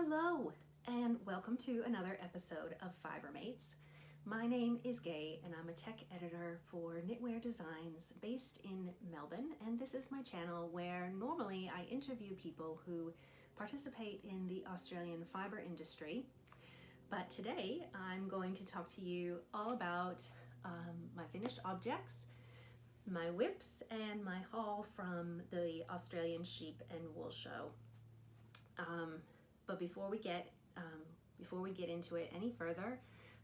Hello, and welcome to another episode of Fiber Mates. My name is Gay, and I'm a tech editor for Knitwear Designs based in Melbourne, and this is my channel where normally I interview people who participate in the Australian fiber industry. But today I'm going to talk to you all about my finished objects, my whips, and my haul from the Australian Sheep and Wool Show. But before we get into it any further,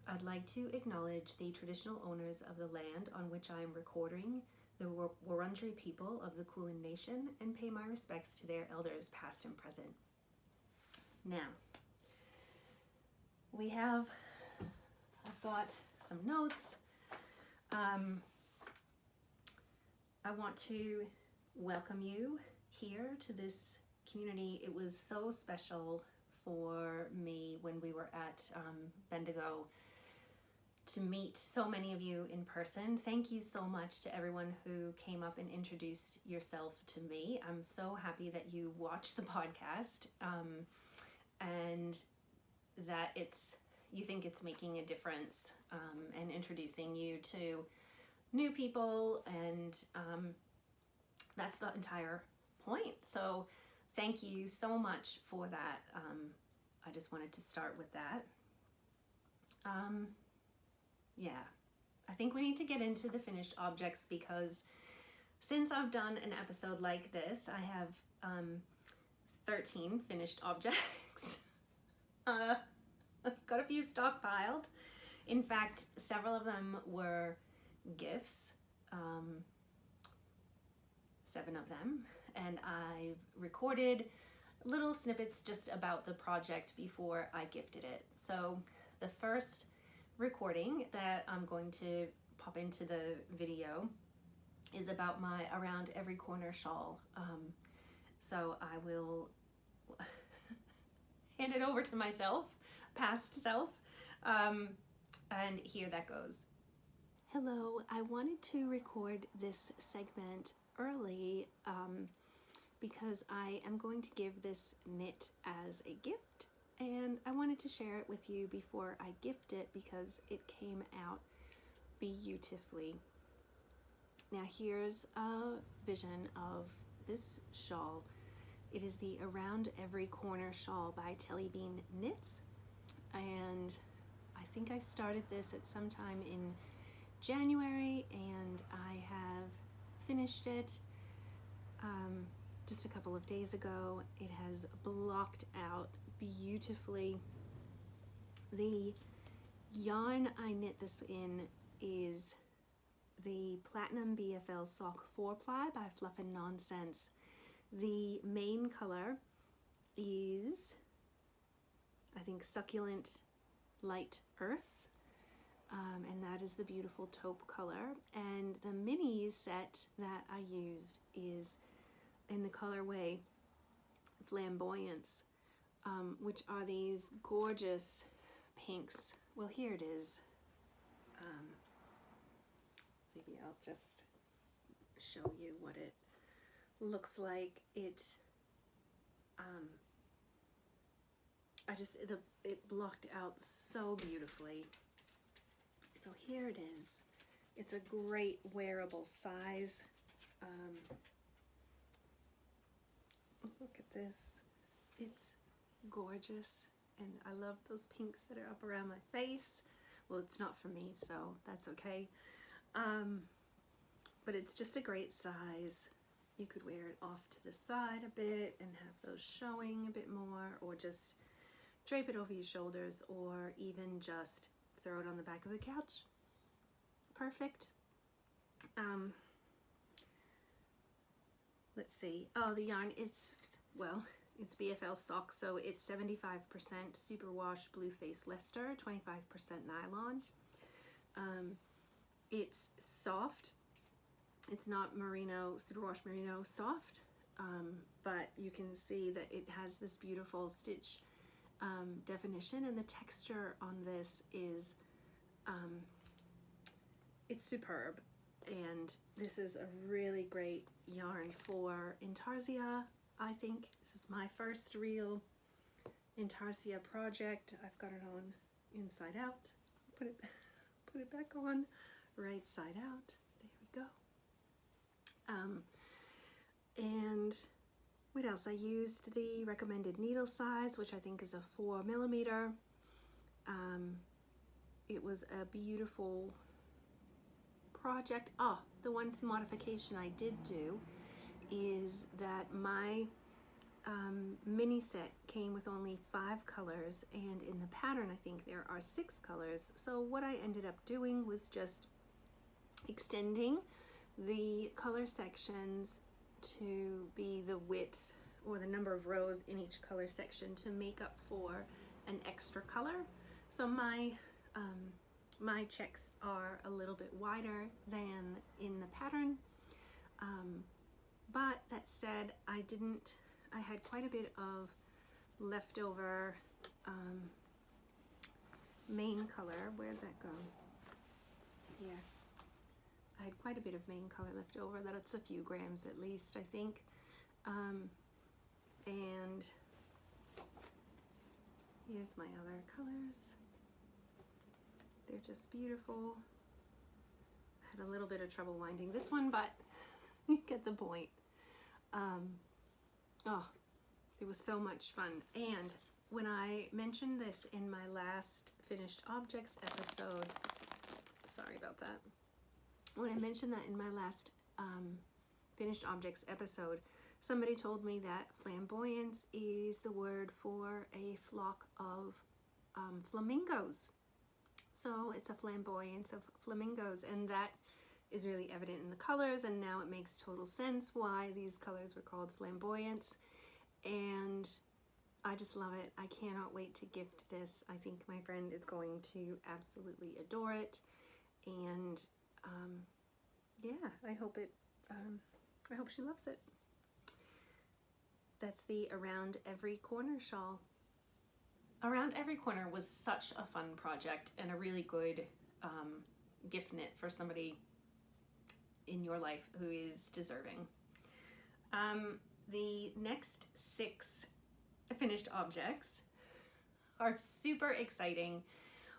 I'd like to acknowledge the traditional owners of the land on which I am recording, the Wurundjeri people of the Kulin Nation, and pay my respects to their elders past and present. Now, I've got some notes. I want to welcome you here to this community. It was so special for me when we were at Bendigo to meet so many of you in person. Thank you so much to everyone who came up and introduced yourself to me. I'm so happy that you watched the podcast and that you think it's making a difference and introducing you to new people, and that's the entire point. So thank you so much for that. I just wanted to start with that. Yeah, I think we need to get into the finished objects because since I've done an episode like this, I have 13 finished objects. I've got a few stockpiled. In fact, several of them were gifts, 7 of them, and I've recorded little snippets just about the project before I gifted it. So the first recording that I'm going to pop into the video is about my Around Every Corner shawl. So I will hand it over to myself, past self, and here that goes. Hello, I wanted to record this segment early because I am going to give this knit as a gift, and I wanted to share it with you before I gift it because it came out beautifully. Now here's a vision of this shawl. It is the Around Every Corner shawl by Telly Bean Knits, and I think I started this at some time in January, and I have finished it just a couple of days ago. It has blocked out beautifully. The yarn I knit this in is the Platinum BFL Sock 4-ply by Fluff and Nonsense. The main color is, I think, Succulent Light Earth, and that is the beautiful taupe color. And the mini set that I used is in the colorway Flamboyance, which are these gorgeous pinks. Well, here it is. Maybe I'll just show you what it looks like. It it blocked out so beautifully. So here it is. It's a great wearable size. Look at this. It's gorgeous, and I love those pinks that are up around my face. Well, it's not for me, so that's okay. But it's just a great size. You could wear it off to the side a bit and have those showing a bit more, or just drape it over your shoulders, or even just throw it on the back of the couch. Perfect. Let's see. Oh, the yarn is, well, it's BFL sock, so it's 75% superwash blue face Leicester, 25% nylon. It's soft. It's not merino, superwash merino soft, but you can see that it has this beautiful stitch definition, and the texture on this is it's superb. And this is a really great yarn for intarsia. I think this is my first real Intarsia project. I've got it on inside out. Put it back on right side out. There we go. And what else? I used the recommended needle size, which I think is a 4mm. It was a beautiful project. Oh, the one modification I did do is that my mini set came with only 5 colors, and in the pattern I think there are 6 colors. So what I ended up doing was just extending the color sections to be the width or the number of rows in each color section to make up for an extra color. So my my checks are a little bit wider than in the pattern, but that said, I had quite a bit of leftover main color. Where'd that go? Here. I had quite a bit of main color left over. That's a few grams at least, I think. And here's my other colors. They're just beautiful. I had a little bit of trouble winding this one, but you get the point. Oh, it was so much fun. And when I mentioned this in my last finished objects episode, sorry about that. When I mentioned that in my last finished objects episode, somebody told me that flamboyance is the word for a flock of flamingos. So it's a flamboyance of flamingos, and that is really evident in the colors, and now it makes total sense why these colors were called flamboyance. And I just love it. I cannot wait to gift this. I think my friend is going to absolutely adore it, and yeah, I hope she loves it. That's the Around Every Corner shawl. Around Every Corner was such a fun project and a really good gift knit for somebody in your life who is deserving. The next 6 finished objects are super exciting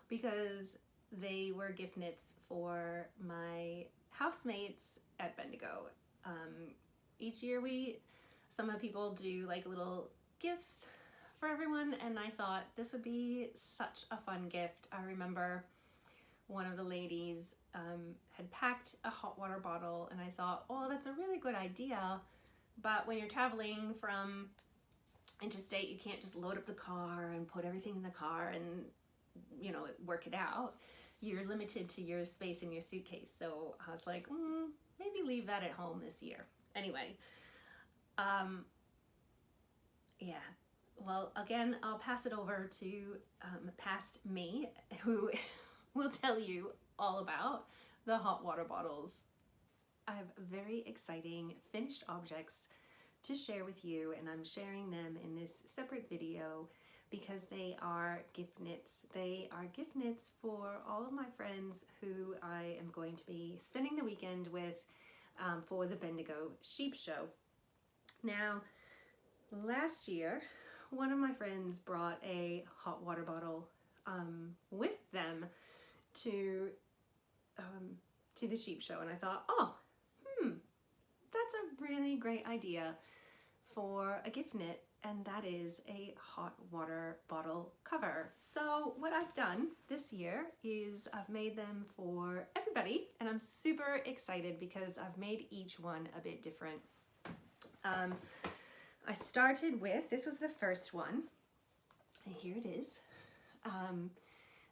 because they were gift knits for my housemates at Bendigo. Each year some of the people do like little gifts for everyone, and I thought this would be such a fun gift. I remember one of the ladies had packed a hot water bottle, and I thought, oh, that's a really good idea, but when you're traveling from interstate, you can't just load up the car and put everything in the car and, you know, work it out. You're limited to your space in your suitcase. So I was like, maybe leave that at home this year. Anyway, yeah. Well, again, I'll pass it over to past me, who will tell you all about the hot water bottles. I have very exciting finished objects to share with you, and I'm sharing them in this separate video because they are gift knits. They are gift knits for all of my friends who I am going to be spending the weekend with for the Bendigo Sheep Show. Now, last year, one of my friends brought a hot water bottle with them to the sheep show, and I thought, oh, that's a really great idea for a gift knit, and that is a hot water bottle cover. So what I've done this year is I've made them for everybody, and I'm super excited because I've made each one a bit different. I started with, this was the first one, and here it is.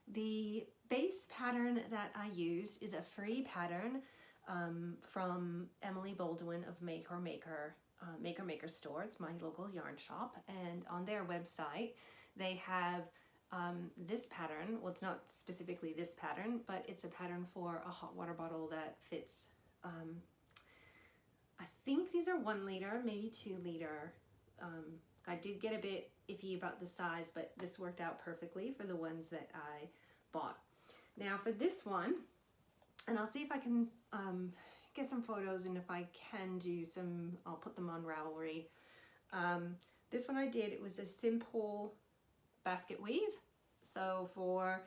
The base pattern that I used is a free pattern from Emily Bolduan of Maker Maker Store. It's my local yarn shop, and on their website they have this pattern. Well, it's not specifically this pattern, but it's a pattern for a hot water bottle that fits, I think these are 1 liter, maybe 2 liter. I did get a bit iffy about the size, but this worked out perfectly for the ones that I bought. Now for this one, and I'll see if I can get some photos, and if I can do some, I'll put them on Ravelry. This one I did, it was a simple basket weave. So for,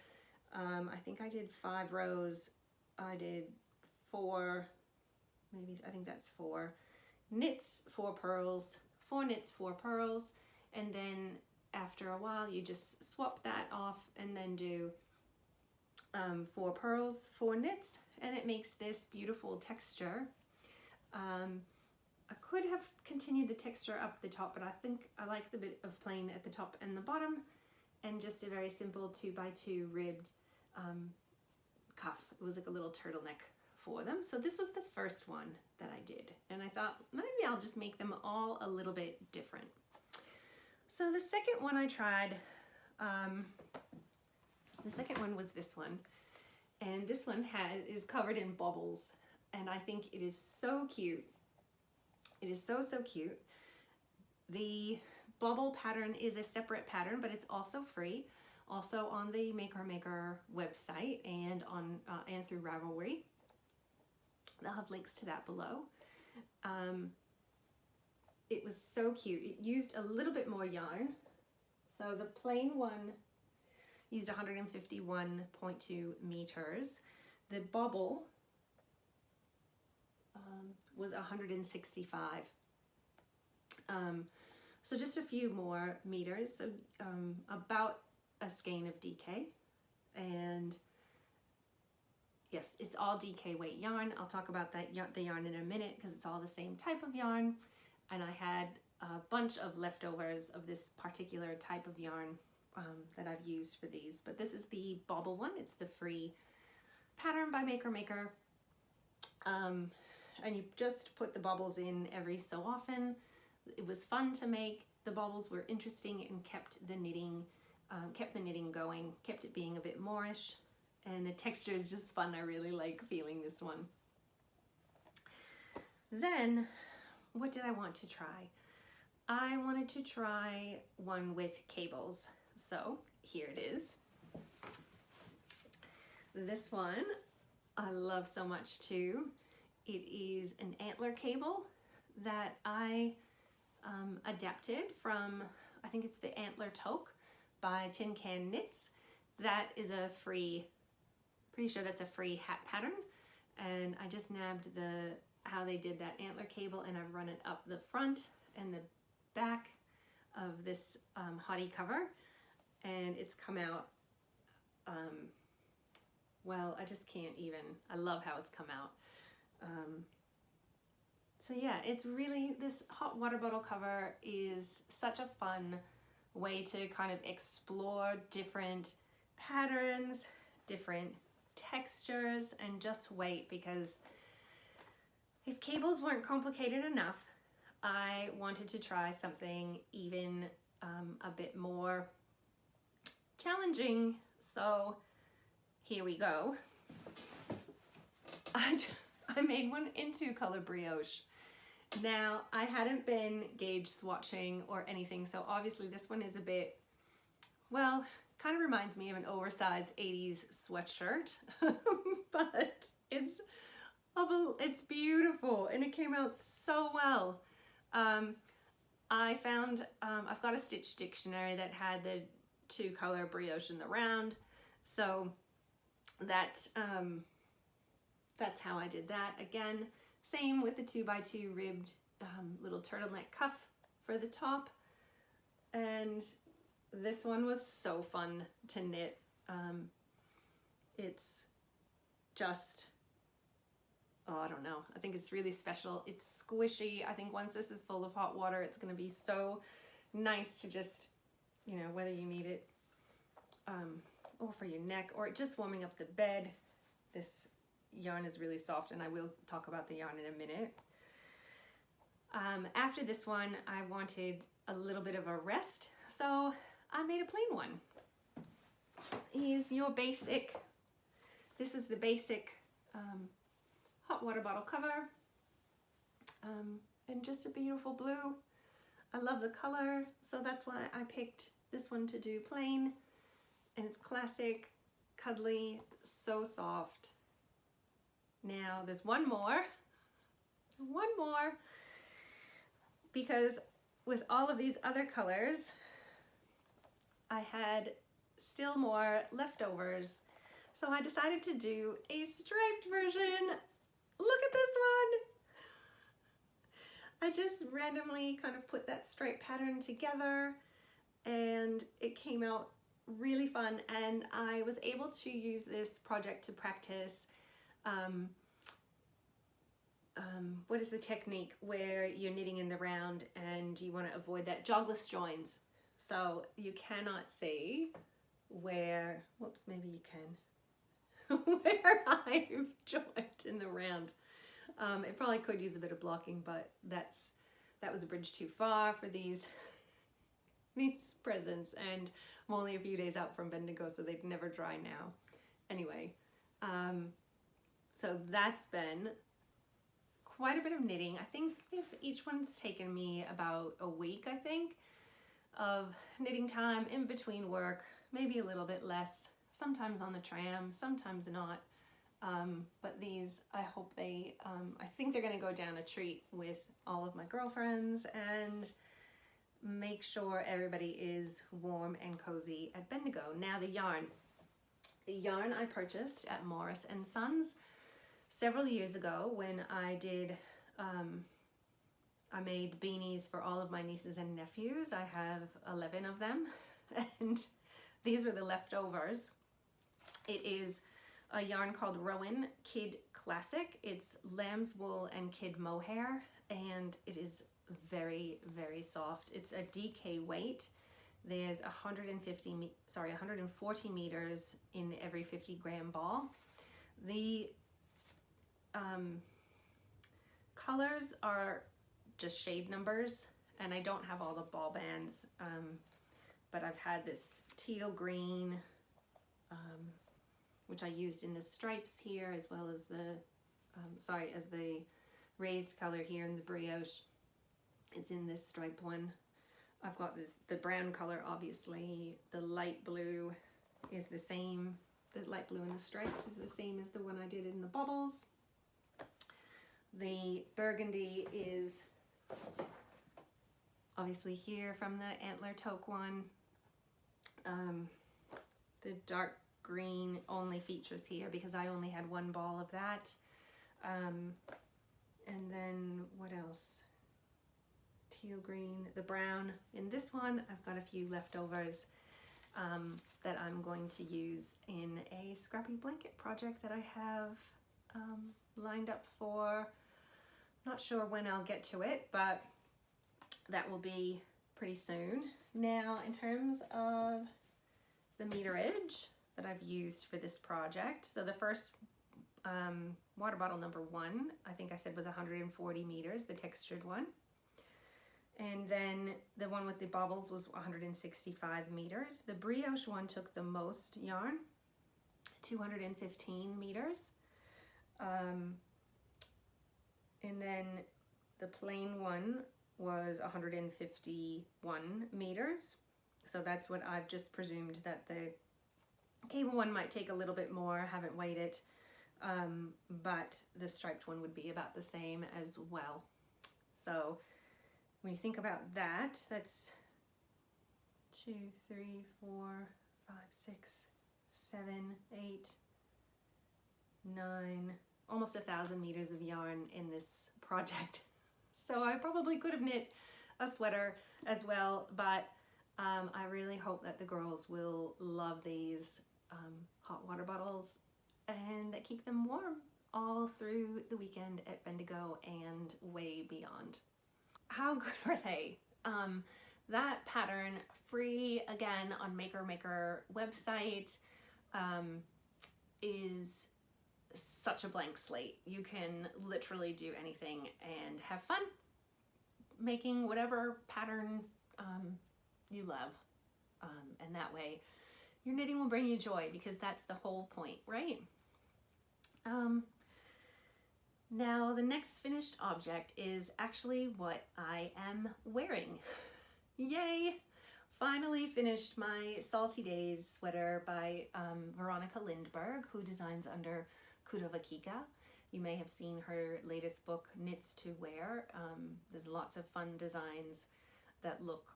I think I did 5 rows, I did 4, maybe, I think that's 4 knits, 4 purls, 4 knits, 4 purls, and then after a while you just swap that off and then do 4 purls, 4 knits, and it makes this beautiful texture. I could have continued the texture up the top, but I think I like the bit of plain at the top and the bottom, and just a very simple 2x2 ribbed cuff. It was like a little turtleneck for them. So this was the first one that I did, and I thought maybe I'll just make them all a little bit different. So the second one I tried, the second one was this one, and this one is covered in baubles, and I think it is so cute. It is so cute. The bauble pattern is a separate pattern, but it's also free, also on the Maker website and on and through Ravelry. I'll have links to that below. It was so cute. It used a little bit more yarn. So the plain one used 151.2 meters. The bauble was 165. So just a few more meters, so about a skein of DK. And yes, it's all DK weight yarn. I'll talk about the yarn in a minute because it's all the same type of yarn. And I had a bunch of leftovers of this particular type of yarn that I've used for these. But this is the bauble one. It's the free pattern by Maker. And you just put the baubles in every so often. It was fun to make. The baubles were interesting and kept the knitting going, kept it being a bit moreish, and the texture is just fun. I really like feeling this one. Then, what did I want to try? I wanted to try one with cables. So here it is. This one I love so much too. It is an antler cable that I adapted from, I think it's the Antler Toque by Tin Can Knits. That is a free, pretty sure that's a free hat pattern. And I just nabbed how they did that antler cable, and I've run it up the front and the back of this hottie cover. And it's come out, well, I just can't even, I love how it's come out. So yeah, it's really, this hot water bottle cover is such a fun way to kind of explore different patterns, different textures, and just wait, because if cables weren't complicated enough, I wanted to try something even a bit more challenging. So here we go. I made one in 2-color brioche. Now, I hadn't been gauge swatching or anything, so obviously this one is a bit, well, kind of reminds me of an oversized 80s sweatshirt, but it's beautiful, and it came out so well. I found, I've got a stitch dictionary that had the 2-color brioche in the round, so that's how I did that. Again, same with the 2x2 ribbed little turtleneck cuff for the top. And this one was so fun to knit. It's just, oh, I don't know. I think it's really special. It's squishy. I think once this is full of hot water, it's going to be so nice to just, you know, whether you need it or for your neck or just warming up the bed. This yarn is really soft, and I will talk about the yarn in a minute. After this one, I wanted a little bit of a rest, so I made a plain one. Here's your basic, this was the basic hot water bottle cover, and just a beautiful blue. I love the color, so that's why I picked this one to do plain, and it's classic, cuddly, so soft. Now there's one more, because with all of these other colors, I had still more leftovers, so I decided to do a striped version. Look at this one! I just randomly kind of put that stripe pattern together and it came out really fun, and I was able to use this project to practice what is the technique where you're knitting in the round and you want to avoid that jogless joins. So you cannot see where, whoops, maybe you can, where I've joined in the round. It probably could use a bit of blocking, but that was a bridge too far for these presents, and I'm only a few days out from Bendigo, so they'd never dry now. Anyway, so that's been quite a bit of knitting. I think each one's taken me about a week, I think, of knitting time in between work, maybe a little bit less, sometimes on the tram, sometimes not. But these, I hope I think they're gonna go down a treat with all of my girlfriends and make sure everybody is warm and cozy at Bendigo. Now the yarn I purchased at Morris & Sons several years ago when I did, I made beanies for all of my nieces and nephews. I have 11 of them, and these were the leftovers. It is a yarn called Rowan Kid Classic. It's lamb's wool and kid mohair, and it is very, very soft. It's a DK weight. There's 140 meters in every 50 gram ball. The colors are just shade numbers, and I don't have all the ball bands, but I've had this teal green, which I used in the stripes here, as well as the, as the raised color here in the brioche. It's in this striped one. I've got the brown color, obviously. The light blue is the same. The light blue in the stripes is the same as the one I did in the bubbles. The burgundy is obviously here from the antler toque one. The dark green only features here because I only had one ball of that. And then what else? Teal green, the brown in this one. I've got a few leftovers that I'm going to use in a scrappy blanket project that I have lined up for. Not sure when I'll get to it, but that will be pretty soon. Now, in terms of the meterage that I've used for this project, so the first water bottle number 1, I think I said was 140 meters, the textured one. And then the one with the bobbles was 165 meters. The brioche one took the most yarn, 215 meters. And then the plain one was 151 meters. So that's what I've just presumed, that the cable one might take a little bit more. I haven't weighed it, but the striped one would be about the same as well. So when you think about that, that's 2, 3, 4, 5, 6, 7, 8, 9, almost 1,000 meters of yarn in this project. So I probably could have knit a sweater as well, but I really hope that the girls will love these hot water bottles and that keep them warm all through the weekend at Bendigo and way beyond. How good are they? That pattern, free again on Maker website, is such a blank slate. You can literally do anything and have fun making whatever pattern you love, and that way your knitting will bring you joy, because that's the whole point, right? Now the next finished object is actually what I am wearing. Yay! Finally finished my Salty Days sweater by Veronica Lindberg, who designs under Kudova Kika. You may have seen her latest book, Knits to Wear. There's lots of fun designs that look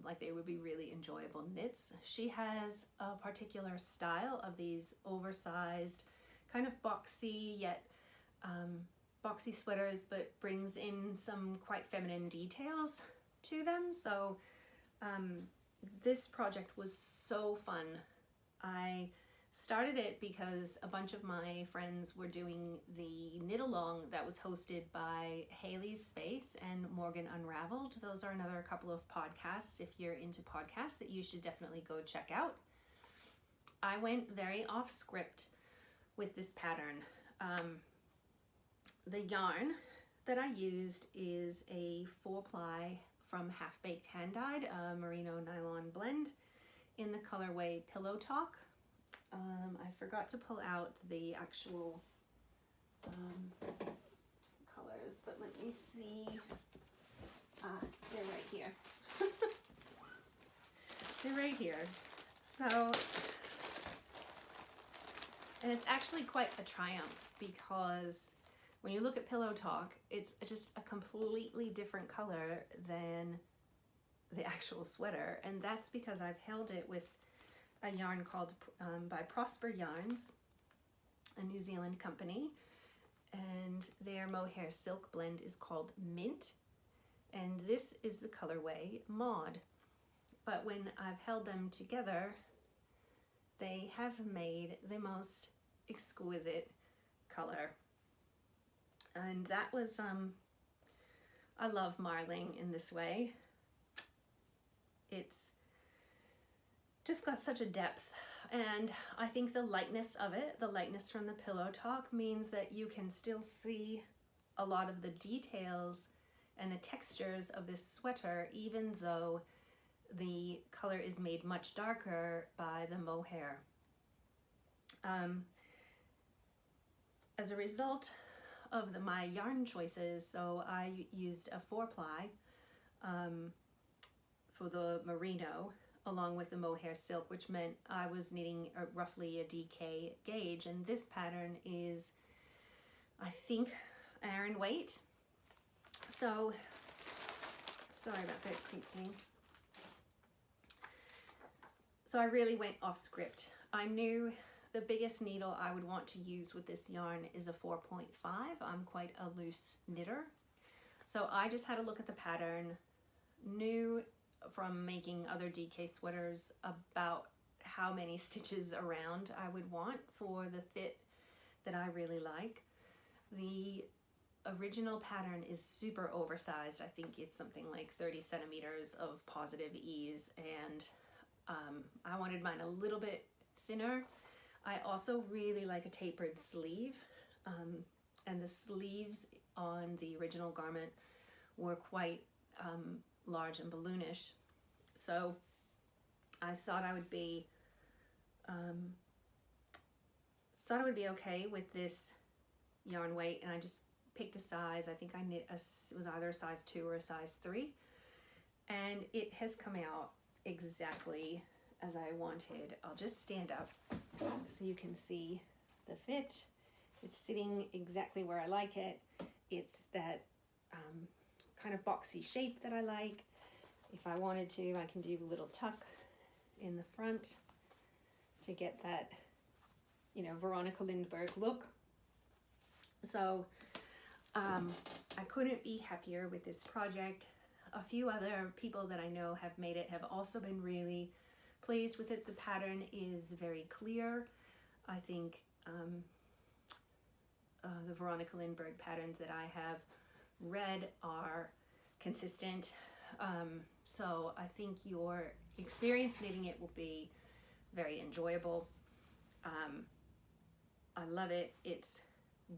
like they would be really enjoyable knits. She has a particular style of these oversized, kind of boxy yet boxy sweaters, but brings in some quite feminine details to them. So this project was so fun. I started it because a bunch of my friends were doing the knit along that was hosted by Haley's Space and Morgan Unraveled. Those are another couple of podcasts, if you're into podcasts, that you should definitely go check out. I went very off script with this pattern. The yarn that I used is a 4-ply from Half Baked Hand Dyed, a Merino nylon blend in the colorway Pillow Talk. I forgot to pull out the actual colors, but let me see. They're right here. They're right here. So, and it's actually quite a triumph, because when you look at Pillow Talk, it's just a completely different color than the actual sweater, and that's because I've held it with a yarn called by Prosper Yarns, a New Zealand company, and their mohair silk blend is called Mint, and this is the colorway Maud. But when I've held them together, they have made the most exquisite color. And that was, I love marling in this way. It's just got such a depth, and I think the lightness of it, the lightness from the Pillow Talk, means that you can still see a lot of the details and the textures of this sweater, even though the color is made much darker by the mohair. As a result of my yarn choices, so I used a 4-ply for the Merino along with the mohair silk, which meant I was knitting roughly a DK gauge, and this pattern is, I think, Aran weight. So, sorry about that creaking. So I really went off script. I knew the biggest needle I would want to use with this yarn is a 4.5. I'm quite a loose knitter. So I just had a look at the pattern, knew from making other DK sweaters about how many stitches around I would want for the fit that I really like. The original pattern is super oversized. I think it's something like 30 centimeters of positive ease, and I wanted mine a little bit thinner. I also really like a tapered sleeve, and the sleeves on the original garment were quite large and balloonish. So I thought I would be okay with this yarn weight, and I just picked a size. I think I knit it was either a size 2 or a size 3, and it has come out exactly as I wanted. I'll just stand up so you can see the fit. It's sitting exactly where I like it. It's that kind of boxy shape that I like. If I wanted to, I can do a little tuck in the front to get that, you know, Veronica Lindbergh look. So I couldn't be happier with this project. A few other people that I know have made it have also been really pleased with it. The pattern is very clear. I think the Veronica Lindbergh patterns that I have read are consistent. So I think your experience knitting it will be very enjoyable. I love it. It's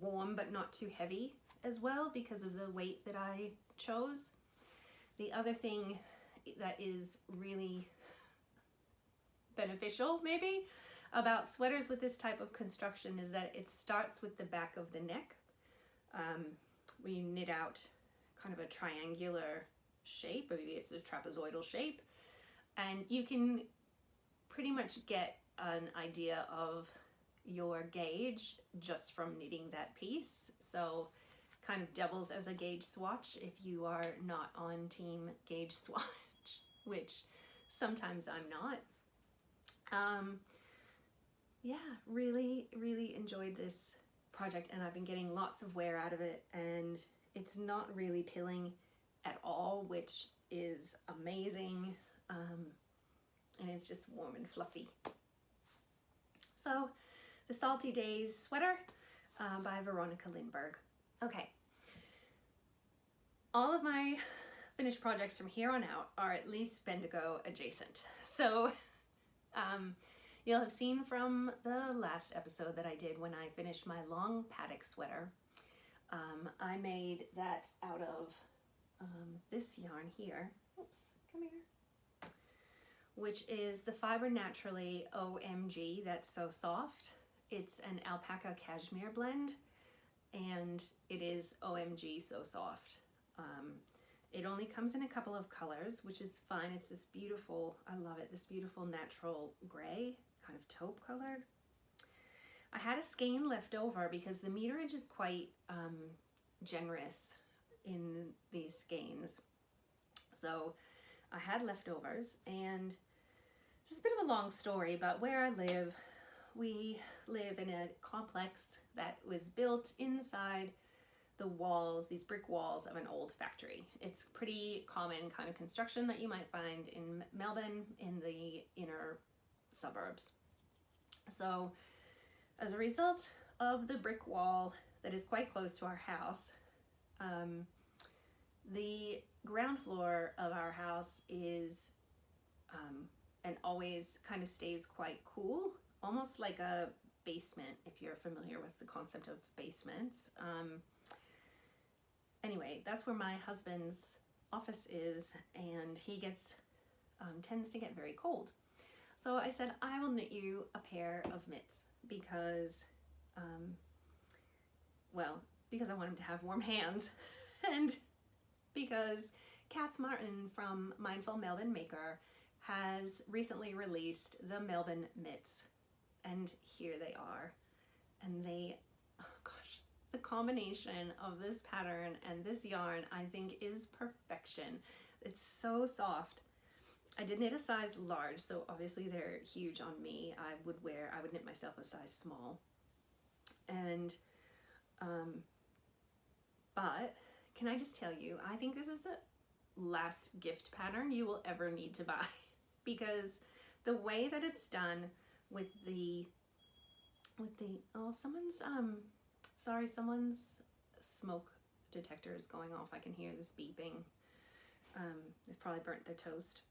warm but not too heavy as well because of the weight that I chose. The other thing that is really beneficial maybe about sweaters with this type of construction is that it starts with the back of the neck. We knit out kind of a triangular shape, or maybe it's a trapezoidal shape, and you can pretty much get an idea of your gauge just from knitting that piece. So kind of doubles as a gauge swatch if you are not on team gauge swatch. which sometimes I'm not. Yeah, really, really enjoyed this project, and I've been getting lots of wear out of it, and it's not really pilling at all, which is amazing. And it's just warm and fluffy. So, the Salty Days sweater by Veronica Lindberg. Okay. All of my finished projects from here on out are at least Bendigo adjacent. So, you'll have seen from the last episode that I did when I finished my long paddock sweater. I made that out of this yarn here. Oops, come here. Which is the Fiber Naturally OMG That's So Soft. It's an alpaca cashmere blend, and it is OMG so soft. It only comes in a couple of colors, which is fine. It's this beautiful, I love it, this beautiful natural gray, kind of taupe colored. I had a skein left over because the meterage is quite generous in these skeins. So I had leftovers, and this is a bit of a long story, but where I live, we live in a complex that was built inside the walls, these brick walls of an old factory. It's pretty common kind of construction that you might find in Melbourne in the inner suburbs. So as a result of the brick wall that is quite close to our house, the ground floor of our house is and always kind of stays quite cool, almost like a basement, if you're familiar with the concept of basements. Anyway, that's where my husband's office is, and he gets tends to get very cold. So I said, I will knit you a pair of mitts because, well, because I want him to have warm hands, and because Kath Martin from Mindful Melbourne Maker has recently released the Melbourne mitts, and here they are. And they, oh gosh, the combination of this pattern and this yarn I think is perfection. It's so soft. I did knit a size large, so obviously they're huge on me. I would knit myself a size small. And but can I just tell you, I think this is the last gift pattern you will ever need to buy, because the way that it's done with the oh, someone's smoke detector is going off. I can hear this beeping. They've probably burnt their toast.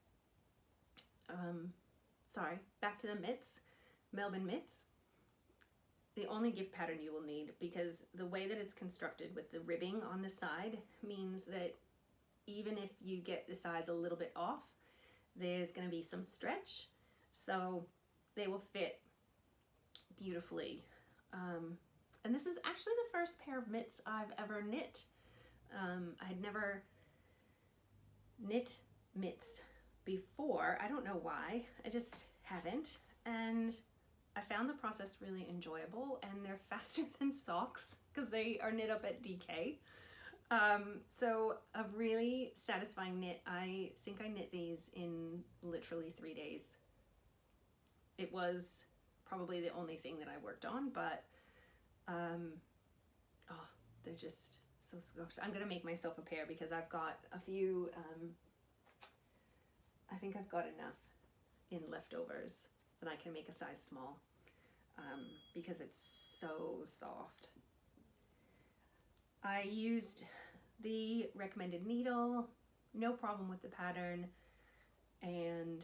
Sorry, back to the mitts, Melbourne mitts. The only gift pattern you will need, because the way that it's constructed with the ribbing on the side means that even if you get the size a little bit off, there's going to be some stretch, so they will fit beautifully. And this is actually the first pair of mitts I've ever knit. I had never knit mitts before. I don't know why, I just haven't, and I found the process really enjoyable, and they're faster than socks because they are knit up at DK. So a really satisfying knit. I think I knit these in literally 3 days. It was probably the only thing that I worked on, but oh, they're just so soft. I'm gonna make myself a pair because I've got a few, I think I've got enough in leftovers that I can make a size small, because it's so soft. I used the recommended needle, no problem with the pattern, and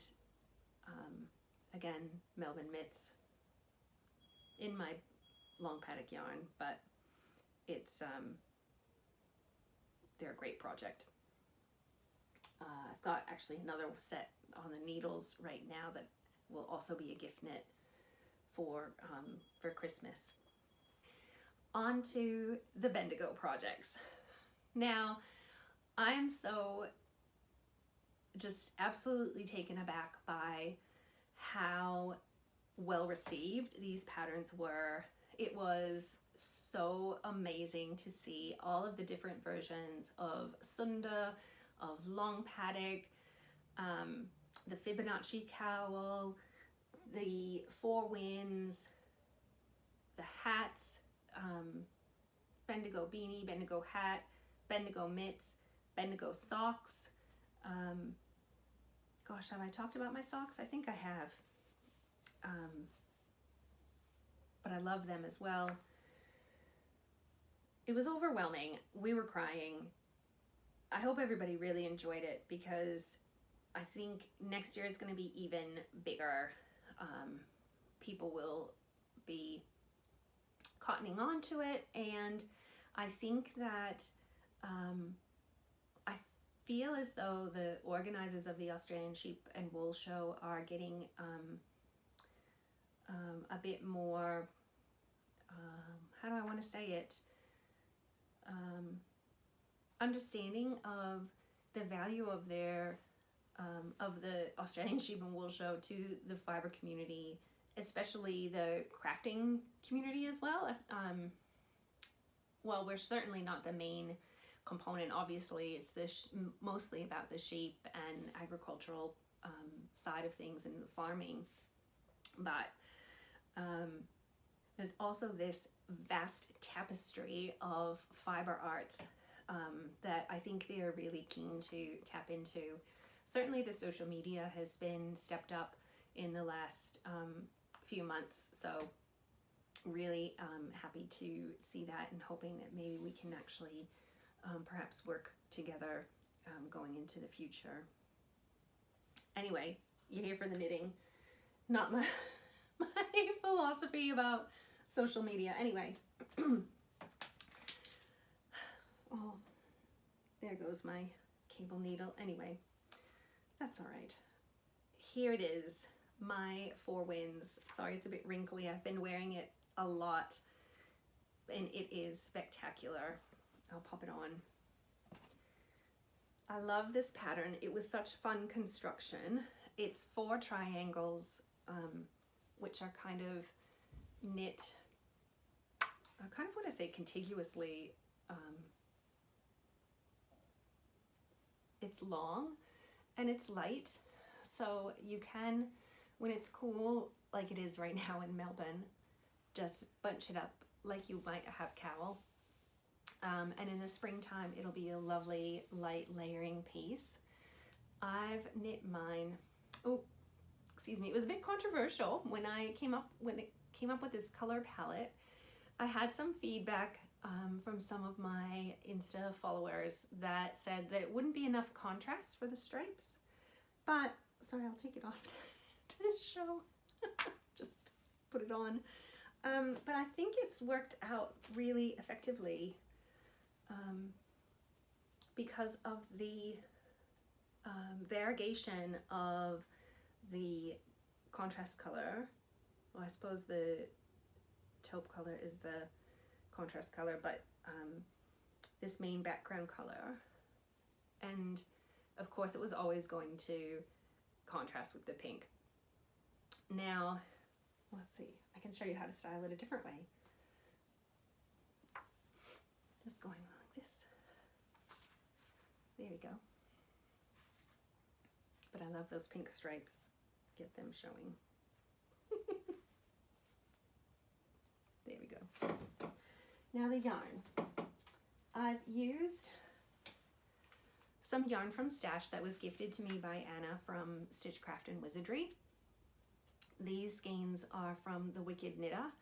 again, Melbourne mitts in my long paddock yarn, but it's they're a great project. I've got actually another set on the needles right now that will also be a gift knit for Christmas. On to the Bendigo projects. Now, I'm so just absolutely taken aback by how well received these patterns were. It was so amazing to see all of the different versions of Sunda, of long paddock, the Fibonacci cowl, the Four Winds, the hats, Bendigo beanie, Bendigo hat, Bendigo mitts, Bendigo socks. Gosh, have I talked about my socks? I think I have. But I love them as well. It was overwhelming. We were crying. I hope everybody really enjoyed it, because I think next year is going to be even bigger. People will be cottoning on to it, and I think that I feel as though the organizers of the Australian Sheep and Wool Show are getting a bit more, how do I want to say it, understanding of the value of their of the Australian Sheep and Wool Show to the fiber community, especially the crafting community as well. Well, we're certainly not the main component. Obviously, it's mostly about the sheep and agricultural side of things and the farming, but there's also this vast tapestry of fiber arts that I think they are really keen to tap into. Certainly the social media has been stepped up in the last few months, so really happy to see that, and hoping that maybe we can actually perhaps work together going into the future. Anyway, you're here for the knitting, not my philosophy about social media. Anyway, oh, there goes my cable needle. Anyway, that's all right. Here it is, my Four Winds. Sorry, it's a bit wrinkly. I've been wearing it a lot, and it is spectacular. I'll pop it on. I love this pattern. It was such fun construction. It's 4 triangles, which are kind of knit, I kind of want to say contiguously. It's long and it's light, so you can, when it's cool like it is right now in Melbourne, just bunch it up like you might have cowl. And in the springtime, it'll be a lovely light layering piece. I've knit mine, oh, excuse me, it was a bit controversial when it came up with this color palette. I had some feedback from some of my Insta followers that said that it wouldn't be enough contrast for the stripes, but sorry, I'll take it off to show, just put it on. But I think it's worked out really effectively because of the variegation of the contrast color. Well, I suppose the taupe color is the contrast color, but this main background color, and of course it was always going to contrast with the pink. Now, let's see, I can show you how to style it a different way. Just going like this. There we go. But I love those pink stripes. Get them showing. There we go. Now the yarn. I've used some yarn from Stash that was gifted to me by Anna from Stitchcraft and Wizardry. These skeins are from the Wicked Knitter,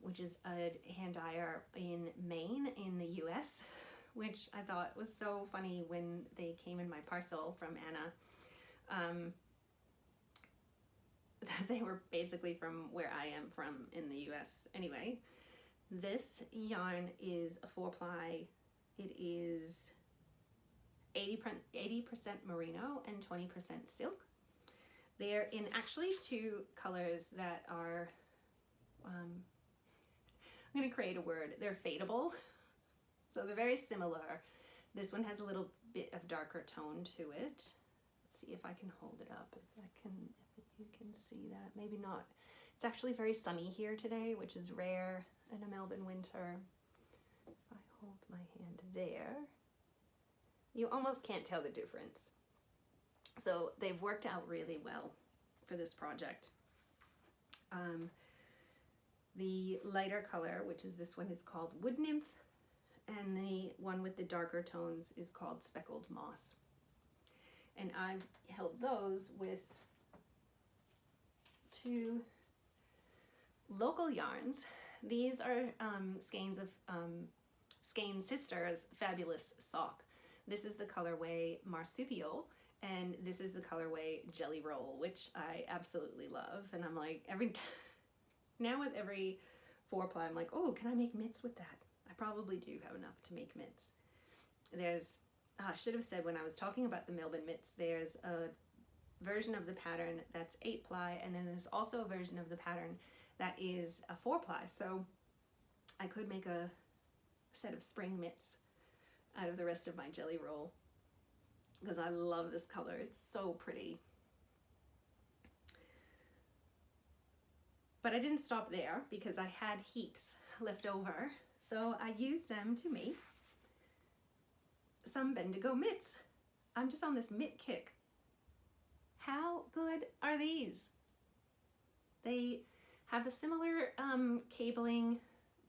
which is a hand dyer in Maine in the US, which I thought was so funny when they came in my parcel from Anna. They were basically from where I am from in the US. Anyway, this yarn is a 4-ply. It is 80% merino and 20% silk. They're in actually 2 colors that are, I'm going to create a word, they're fadeable. So they're very similar. This one has a little bit of darker tone to it. Let's see if I can hold it up, if you can see that. Maybe not. It's actually very sunny here today, which is rare in a Melbourne winter. If I hold my hand there, you almost can't tell the difference. So they've worked out really well for this project. The lighter color, which is this one, is called Wood Nymph, and the one with the darker tones is called Speckled Moss. And I've held those with 2 local yarns. These are skeins of Skein Sisters Fabulous Sock. This is the colorway Marsupial, and this is the colorway Jelly Roll, which I absolutely love. And I'm like, now with every 4-ply, I'm like, oh, can I make mitts with that? I probably do have enough to make mitts. There's, I should have said when I was talking about the Melbourne mitts, there's a version of the pattern that's 8-ply, and then there's also a version of the pattern that is a 4-ply. So I could make a set of spring mitts out of the rest of my Jelly Roll, because I love this color. It's so pretty. But I didn't stop there, because I had heaps left over, so I used them to make some Bendigo mitts. I'm just on this mitt kick. How good are these? They have a similar cabling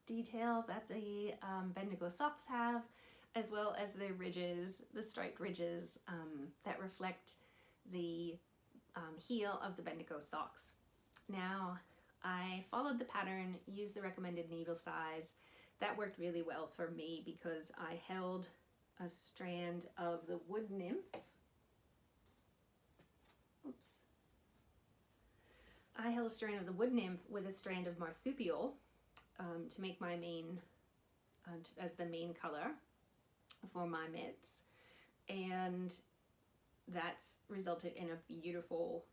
detail that the Bendigo socks have, as well as the ridges, the striped ridges that reflect the heel of the Bendigo socks. Now, I followed the pattern, used the recommended needle size. That worked really well for me because I held a strand of the Wood Nymph. Oops. I held a strand of the Wood Nymph with a strand of Marsupial to make my main, as the main color for my mitts. And that's resulted in a beautiful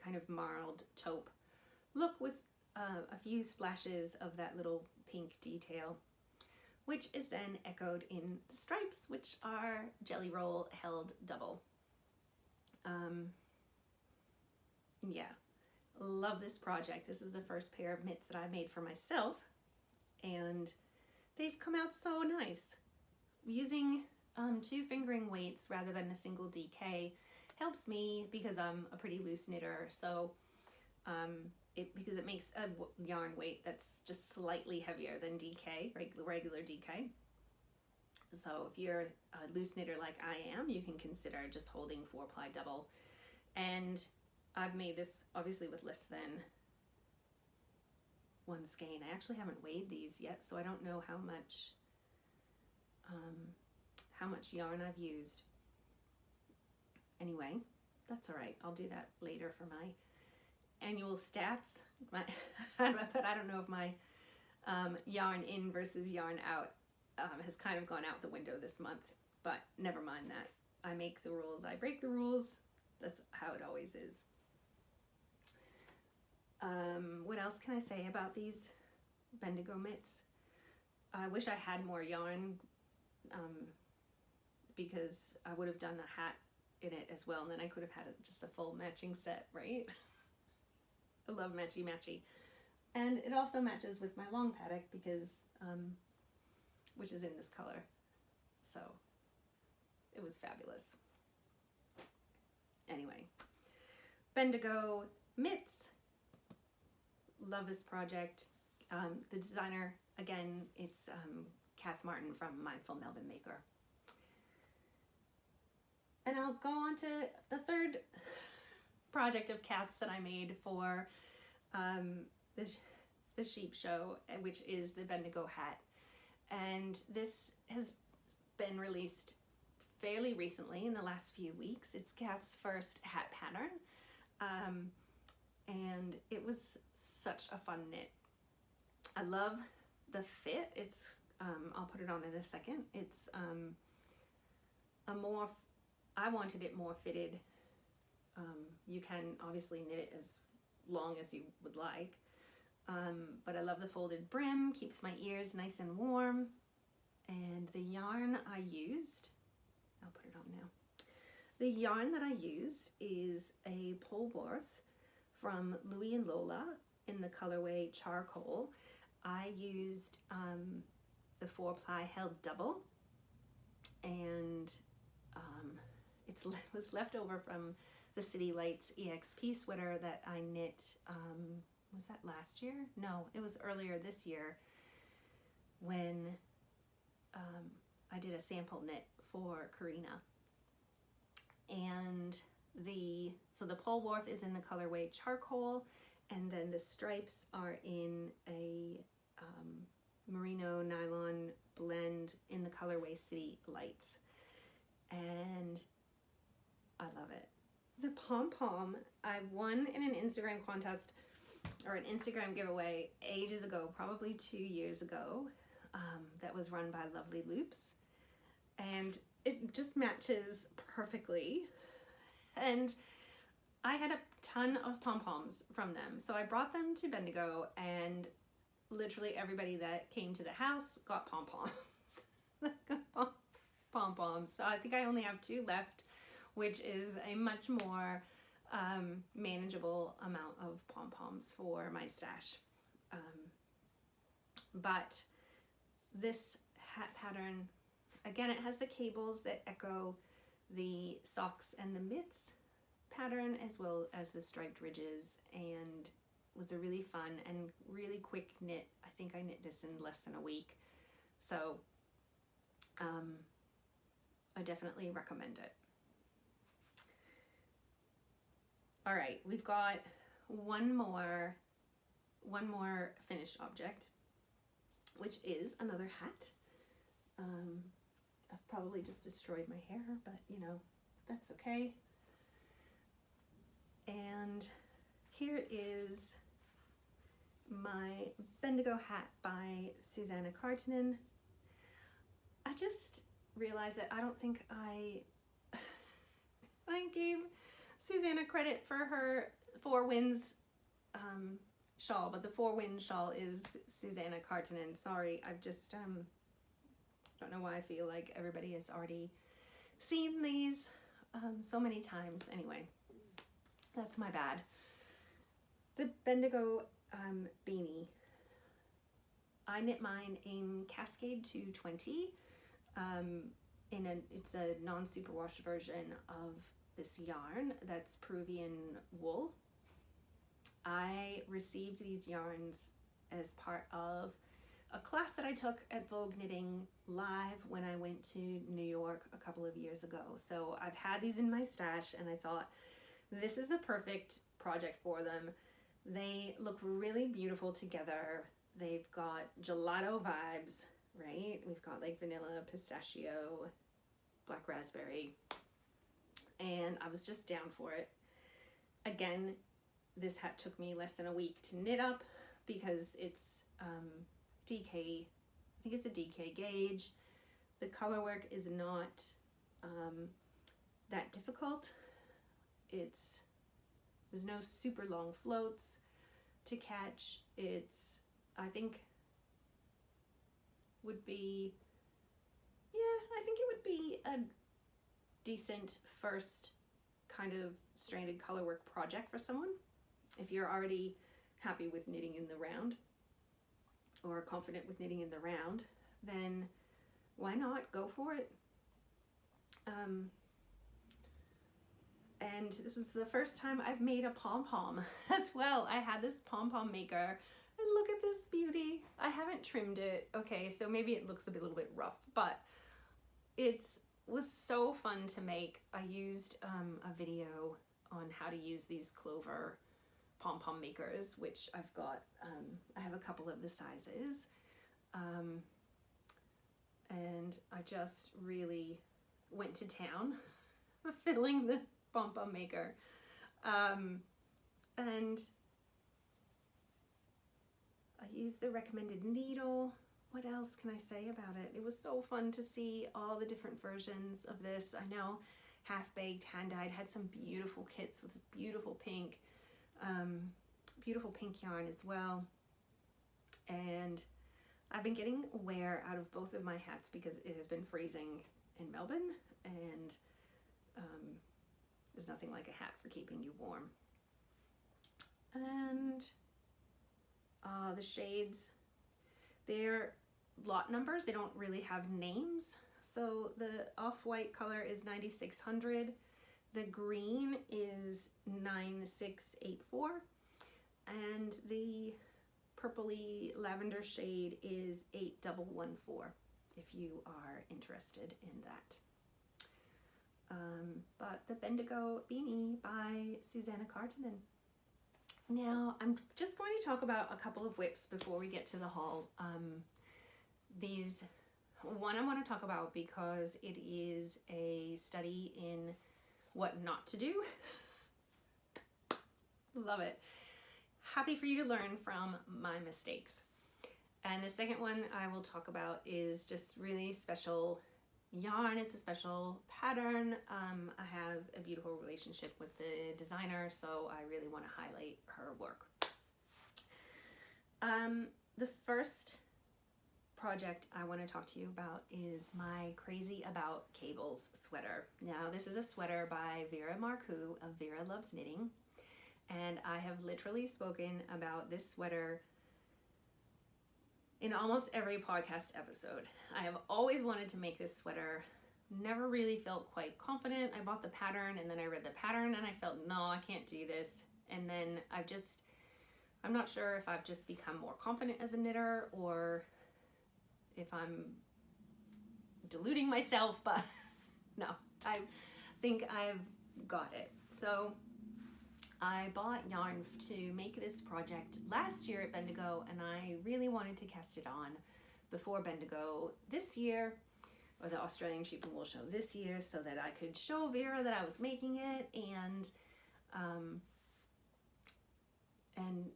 kind of marled taupe look with a few splashes of that little pink detail, which is then echoed in the stripes, which are Jelly Roll held double. Yeah, love this project. This is the first pair of mitts that I made for myself, and they've come out so nice. Using 2 fingering weights rather than a single DK helps me because I'm a pretty loose knitter, so because it makes a yarn weight that's just slightly heavier than DK, regular DK. So if you're a loose knitter like I am, you can consider just holding 4-ply double. And I've made this obviously with less than 1 skein. I actually haven't weighed these yet, so I don't know how much yarn I've used. Anyway, that's all right. I'll do that later for my annual stats. But I don't know if my yarn in versus yarn out has kind of gone out the window this month, but never mind that. I make the rules, I break the rules. That's how it always is. What else can I say about these Bendigo mitts? I wish I had more yarn because I would have done a hat in it as well, and then I could have had just a full matching set, right? I love matchy-matchy. And it also matches with my long paddock because, which is in this color. So it was fabulous. Anyway, Bendigo mitts. Love this project. The designer, again, it's Kath Martin from Mindful Melbourne Maker. And I'll go on to the third project of Kath's that I made for the sheep show, which is the Bendigo hat. And this has been released fairly recently in the last few weeks. It's Kath's first hat pattern. And it was such a fun knit. I love the fit. It's, I'll put it on in a second. It's I wanted it more fitted. You can obviously knit it as long as you would like. But I love the folded brim, keeps my ears nice and warm. And the yarn I used, I'll put it on now. The yarn that I used is a Polwarth from Louie and Lola in the colorway Charcoal. I used the 4-ply held double, and was left over from the City Lights EXP sweater that I knit, was that last year? No, it was earlier this year when I did a sample knit for Karina. And the Polwarth is in the colorway Charcoal, and then the stripes are in a Merino nylon blend in the colorway City Lights. And I love it. The pom-pom, I won in an Instagram contest or an Instagram giveaway ages ago, probably 2 years ago, that was run by Lovely Loops, and it just matches perfectly. And I had a ton of pom-poms from them, so I brought them to Bendigo, and literally everybody that came to the house got pom-poms. Pom-poms. So I think I only have 2 left, which is a much more manageable amount of pom-poms for my stash. But this hat pattern, again, it has the cables that echo the socks and the mitts pattern, as well as the striped ridges, and was a really fun and really quick knit. I think I knit this in less than a week. So I definitely recommend it. All right, we've got one more finished object, which is another hat. I've probably just destroyed my hair, but you know, that's okay. And here is my Bendigo hat by Susanna Kartinen. I just realized that I don't think I gave Susanna credit for her Four Winds shawl, but the Four Winds shawl is Susanna Kartinen. Sorry, I've just don't know why I feel like everybody has already seen these so many times. Anyway, that's my bad. The Bendigo beanie, I knit mine in Cascade 220. It's a non-superwash version of this yarn that's Peruvian wool. I received these yarns as part of a class that I took at Vogue Knitting Live when I went to New York a couple of years ago. So I've had these in my stash, and I thought this is the perfect project for them. They look really beautiful together. They've got gelato vibes, right? We've got like vanilla, pistachio, black raspberry, and I was just down for it. Again, this hat took me less than a week to knit up because it's DK, I think it's a DK gauge. The color work is not that difficult. There's no super long floats to catch. I think it would be a decent first kind of stranded colorwork project for someone. If you're already happy with knitting in the round or confident with knitting in the round, then why not go for it? And this was the first time I've made a pom-pom as well. I had this pom-pom maker, and look at this beauty. I haven't trimmed it. Okay, so maybe it looks a little bit rough, but it was so fun to make. I used a video on how to use these clover pom-pom makers, which I've got. I have a couple of the sizes, and I just really went to town filling the pom-pom maker, and I used the recommended needle. What else can I say about it? It was so fun to see all the different versions of this. I know Half Baked Hand Dyed had some beautiful kits with beautiful pink yarn as well. And I've been getting wear out of both of my hats because it has been freezing in Melbourne, and there's nothing like a hat for keeping you warm. And the shades, they're lot numbers. They don't really have names, So the off-white color is 9600. The green is 9684. And the purpley lavender shade is 8114 if you are interested in that. But the Bendigo beanie by Susanna Cartinen. Now I'm just going to talk about a couple of whips before we get to the haul. One I want to talk about because it is a study in what not to do. Love it. Happy for you to learn from my mistakes. And the second one I will talk about is just really special yarn. It's a special pattern. I have a beautiful relationship with the designer, so I really want to highlight her work. The first project I want to talk to you about is my Crazy About Cables sweater. Now, this is a sweater by Vera Marcoux of Vera Loves Knitting, and I have literally spoken about this sweater in almost every podcast episode. I have always wanted to make this sweater, never really felt quite confident. I bought the pattern and then I read the pattern and I felt, no, I can't do this. And then I'm not sure if I've just become more confident as a knitter or if I'm deluding myself, but no, I think I've got it. So I bought yarn to make this project last year at Bendigo, and I really wanted to cast it on before Bendigo this year, or the Australian Sheep and Wool Show this year, so that I could show Vera that I was making it and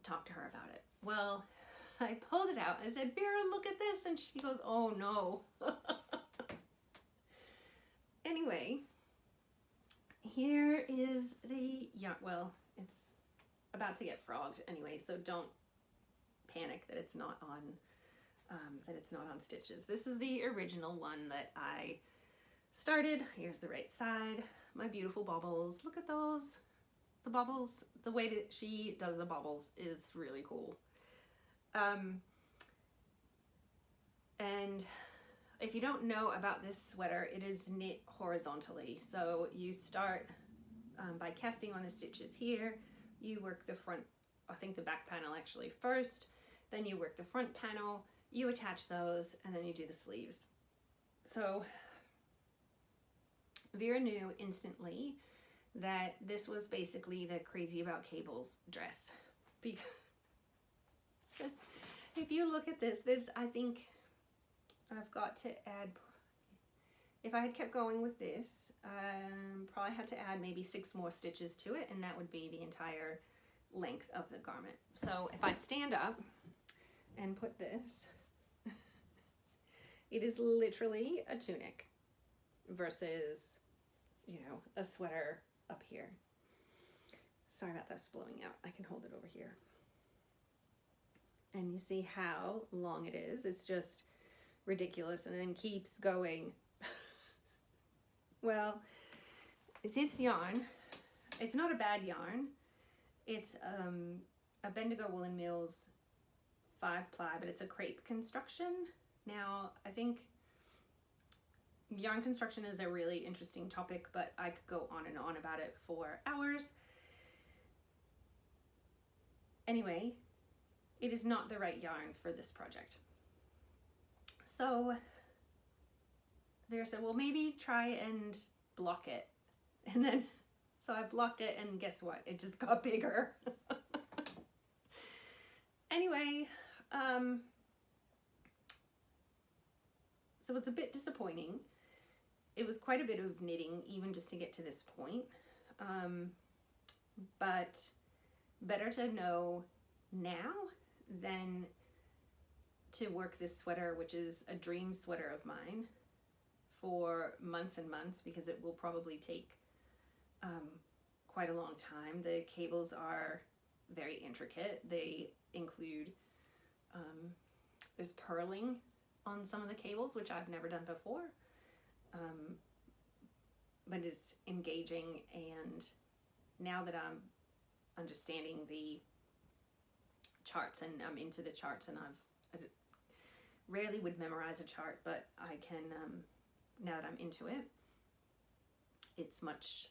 talk to her about it. Well, I pulled it out. I said, Vera, look at this. And she goes, oh no. Anyway, here is the yarn. Well, it's about to get frogged anyway, so don't panic that it's not on stitches. This is the original one that I started. Here's the right side. My beautiful bubbles. Look at those. The bubbles, the way that she does the bubbles is really cool. And if you don't know about this sweater, it is knit horizontally. So you start by casting on the stitches here. You work the front, I think the back panel actually first, then you work the front panel, you attach those, and then you do the sleeves. So Vera knew instantly that this was basically the Crazy About Cables dress. Because if you look at this, I think I've got to add, if I had kept going with this, probably had to add maybe 6 more stitches to it, and that would be the entire length of the garment. So if I stand up and put this, it is literally a tunic versus, you know, a sweater up here. Sorry about that blowing out. I can hold it over here. And you see how long it is. It's just ridiculous, and then keeps going. Well, this yarn, it's not a bad yarn. It's a Bendigo Woolen Mills 5-ply, but it's a crepe construction. Now, I think yarn construction is a really interesting topic, but I could go on and on about it for hours. Anyway, it is not the right yarn for this project. So Vera said, well, maybe try and block it. And then, so I blocked it, and guess what? It just got bigger. Anyway, so it's a bit disappointing. It was quite a bit of knitting even just to get to this point. But better to know now than to work this sweater, which is a dream sweater of mine, for months and months, because it will probably take quite a long time. The cables are very intricate. They include, there's purling on some of the cables, which I've never done before, but it's engaging. And now that I'm understanding the charts and I'm into the charts, and I rarely would memorize a chart, but I can now that I'm into it, it's much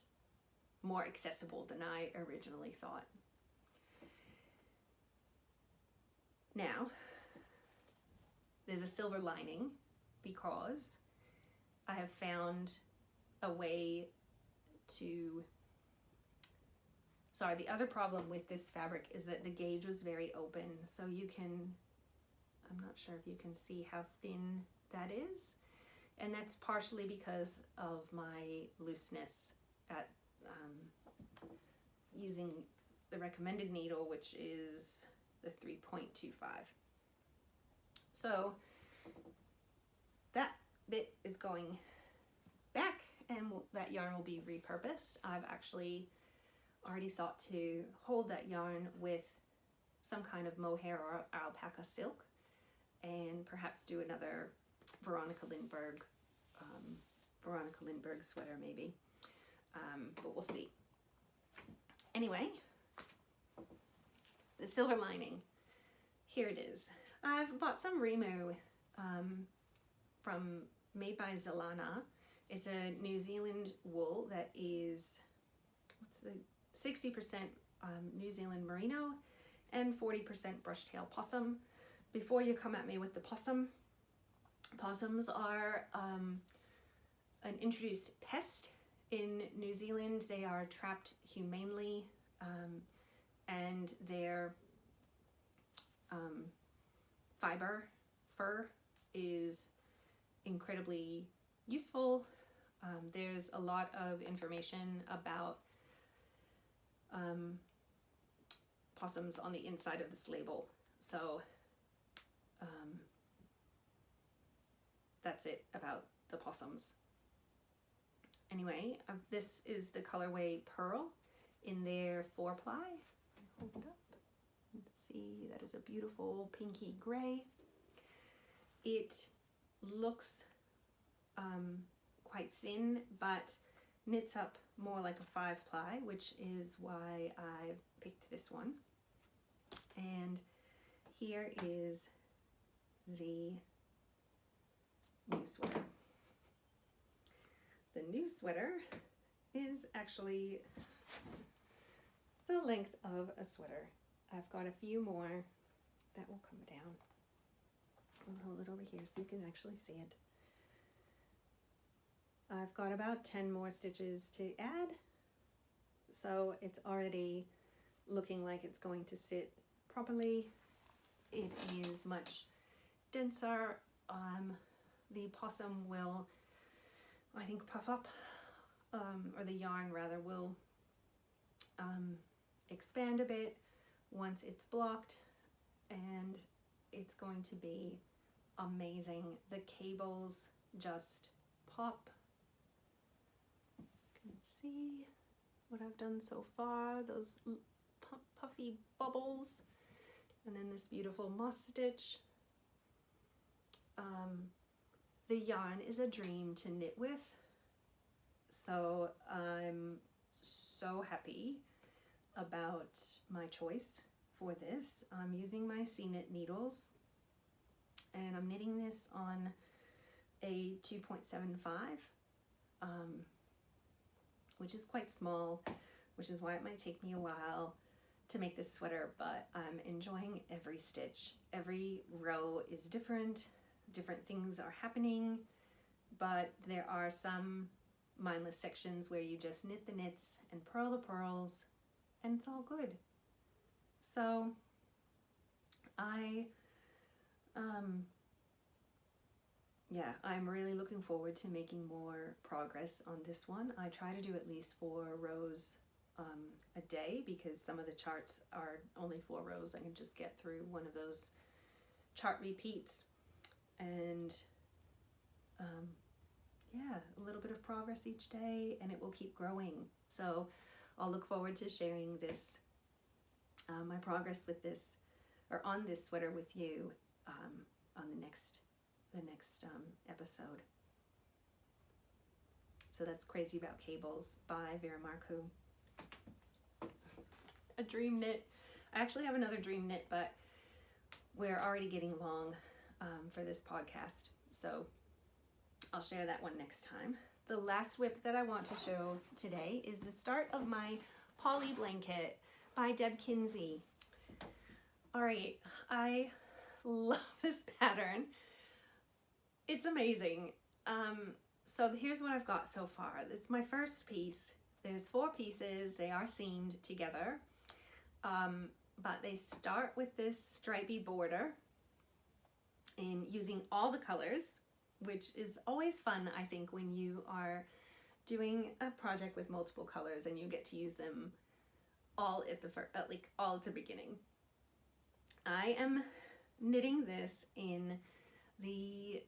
more accessible than I originally thought. Now, there's a silver lining because I have found a way to, sorry, the other problem with this fabric is that the gauge was very open, so you can, I'm not sure if you can see how thin that is, and that's partially because of my looseness at using the recommended needle, which is the 3.25. So that bit is going back, and that yarn will be repurposed. I've actually already thought to hold that yarn with some kind of mohair or alpaca silk, and perhaps do another Veronica Lindbergh sweater maybe, but we'll see. Anyway, the silver lining, here it is. I've bought some Rimu from made by Zelana. It's a New Zealand wool that is, what's the 60% New Zealand Merino and 40% brushtail possum. Before you come at me with the possum, possums are an introduced pest in New Zealand. They are trapped humanely, and their fur is incredibly useful. There's a lot of information about possums on the inside of this label, so that's it about the possums. Anyway, this is the colorway Pearl in their 4-ply. Hold it up. Let's see, that is a beautiful pinky gray. It looks quite thin, but knits up more like a 5-ply, which is why I picked this one. And here is the new sweater. The new sweater is actually the length of a sweater. I've got a few more that will come down. I'll hold it over here so you can actually see it. I've got about 10 more stitches to add, so it's already looking like it's going to sit properly. It is much denser. The possum will, I think, puff up, or the yarn rather will expand a bit once it's blocked, and it's going to be amazing. The cables just pop. You can see what I've done so far, those puffy bubbles, and then this beautiful moss stitch. The yarn is a dream to knit with, so I'm so happy about my choice for this. I'm using my C-knit needles, and I'm knitting this on a 2.75, which is quite small, which is why it might take me a while to make this sweater, but I'm enjoying every stitch. Every row is different things are happening, but there are some mindless sections where you just knit the knits and purl the purls, and it's all good. So I'm really looking forward to making more progress on this one. I try to do at least 4 rows a day, because some of the charts are only 4 rows. I can just get through one of those chart repeats, and yeah, a little bit of progress each day, and it will keep growing. So I'll look forward to sharing this, my progress with this, or on this sweater with you, on the next episode. So that's Crazy About Cables by Vera Marcoux. A dream knit. I actually have another dream knit, but we're already getting long for this podcast, so I'll share that one next time. The last whip that I want to show today is the start of my Poly blanket by Deb Kinsey. All right, I love this pattern. It's amazing. So here's what I've got so far. It's my first piece. There's 4 pieces. They are seamed together, but they start with this stripy border and using all the colors, which is always fun, I think, when you are doing a project with multiple colors and you get to use them all at the beginning. I am knitting this in the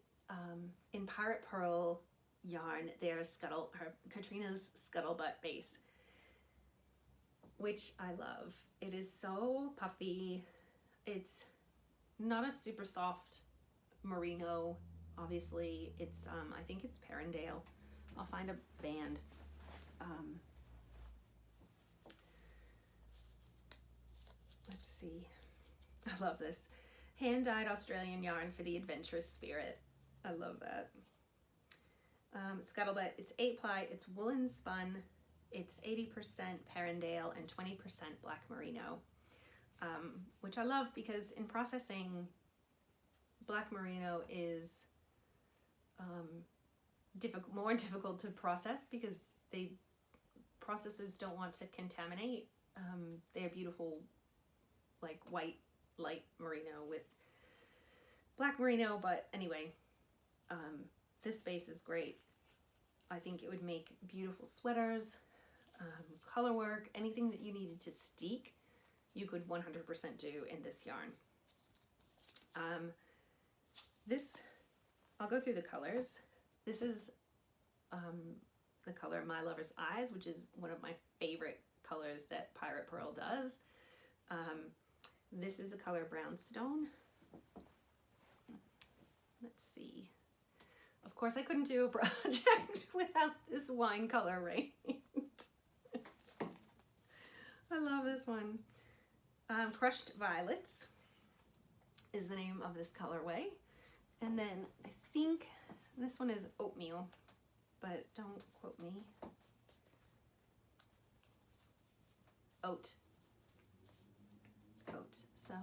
in Pirate Pearl yarn, their Katrina's Scuttlebutt base, which I love. It is so puffy. It's not a super soft merino. Obviously, it's I think it's Perendale. I'll find a band. Let's see. I love this. Hand-dyed Australian yarn for the adventurous spirit. I love that. Scuttlebutt, it's 8-ply, it's woolen spun, it's 80% Perendale and 20% black merino, which I love because in processing, black merino is more difficult to process because processors don't want to contaminate their beautiful like white light merino with black merino. But anyway, this base is great. I think it would make beautiful sweaters, color work, anything that you needed to steek, you could 100% do in this yarn. I'll go through the colors. This is the color My Lover's Eyes, which is one of my favorite colors that Pirate Pearl does. This is the color Brownstone. Let's see. Of course, I couldn't do a project without this wine color, right? I love this one. Crushed Violets is the name of this colorway. And then I think this one is Oatmeal, but don't quote me. Oat. So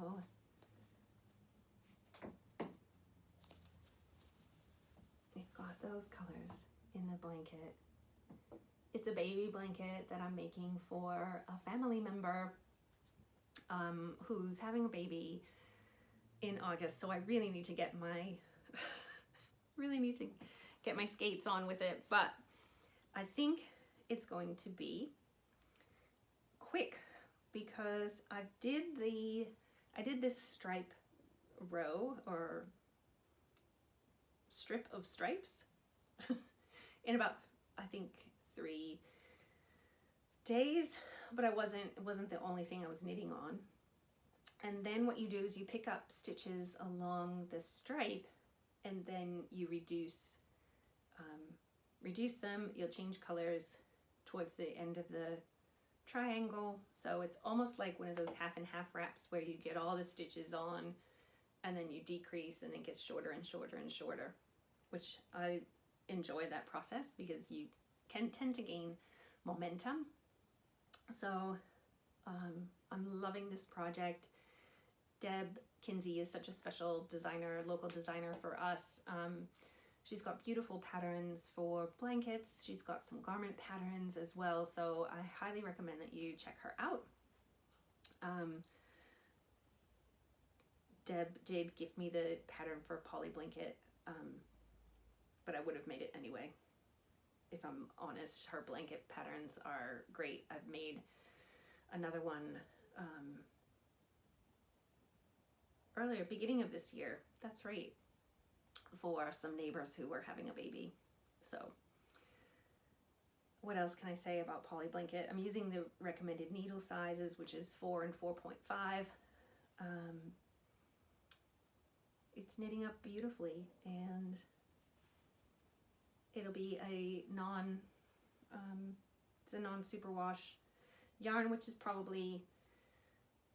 we've got those colors in the blanket. It's a baby blanket that I'm making for a family member who's having a baby in August. So I really need to get my my skates on with it, but I think it's going to be quick because I did this stripe row or strip of stripes in about, I think, 3 days, but it wasn't the only thing I was knitting on. And then what you do is you pick up stitches along the stripe and then you reduce them. You'll change colors towards the end of the triangle, so it's almost like one of those half and half wraps where you get all the stitches on and then you decrease and it gets shorter and shorter and shorter, which I enjoy that process because you can tend to gain momentum. So I'm loving this project. Deb Kinsey is such a special designer, local designer for us. She's got beautiful patterns for blankets. She's got some garment patterns as well. So I highly recommend that you check her out. Deb did give me the pattern for Poly blanket, but I would have made it anyway. If I'm honest, her blanket patterns are great. I've made another one earlier, beginning of this year. That's right. For some neighbors who were having a baby. So what else can I say about Poly blanket? I'm using the recommended needle sizes, which is 4 and 4.5. It's knitting up beautifully, and it'll be a it's a non-superwash yarn, which is probably,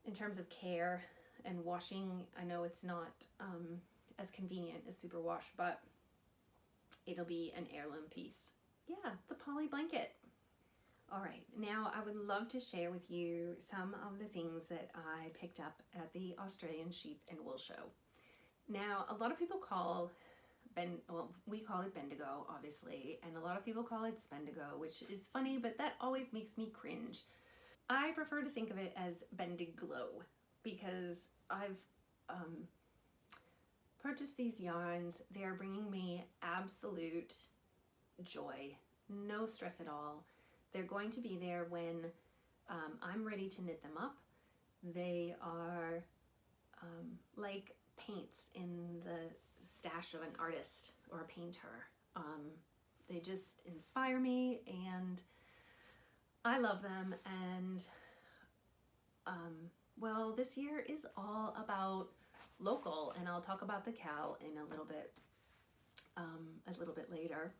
in terms of care and washing, I know it's not as convenient as superwash, but it'll be an heirloom piece. Yeah, the poly blanket. All right, now I would love to share with you some of the things that I picked up at the Australian Sheep and Wool Show. Now, a lot of people call we call it Bendigo, obviously, and a lot of people call it Bendigo, which is funny, but that always makes me cringe. I prefer to think of it as Bendigo because I've purchased these yarns. They're bringing me absolute joy, no stress at all. They're going to be there when I'm ready to knit them up. They are like paints in the stash of an artist or a painter. They just inspire me and I love them. And well, this year is all about local, and I'll talk about the cow in a little bit later.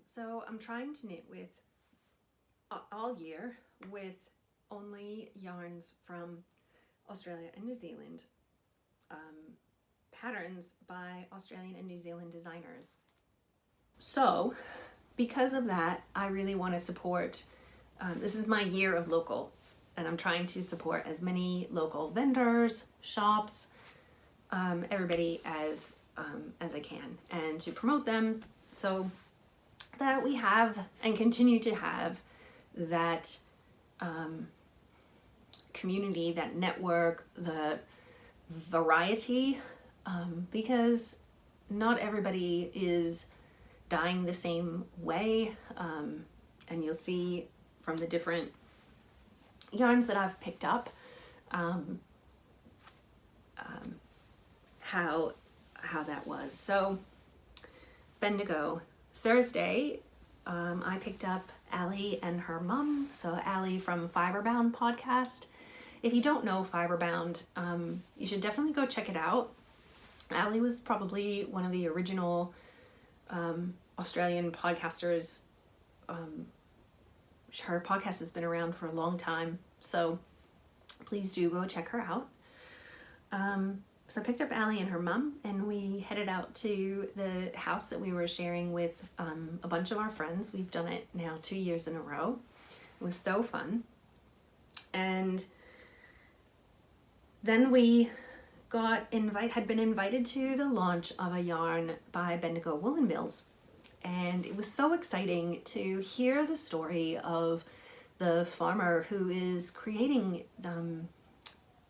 So I'm trying to knit with all year with only yarns from Australia and New Zealand, patterns by Australian and New Zealand designers. So because of that, I really want to support, this is my year of local, and I'm trying to support as many local vendors, shops, everybody as I can, and to promote them so that we have and continue to have that community, that network, the variety, because not everybody is dyeing the same way, and you'll see from the different yarns that I've picked up how that was. So Bendigo, Thursday, I picked up Allie and her mom. So Allie from Fiberbound podcast. If you don't know Fiberbound, you should definitely go check it out. Allie was probably one of the original Australian podcasters. Her podcast has been around for a long time, so please do go check her out. So I picked up Allie and her mom, and we headed out to the house that we were sharing with a bunch of our friends. We've done it now 2 years in a row. It was so fun. And then we had been invited to the launch of a yarn by Bendigo Woolen Mills. And it was so exciting to hear the story of the farmer who is creating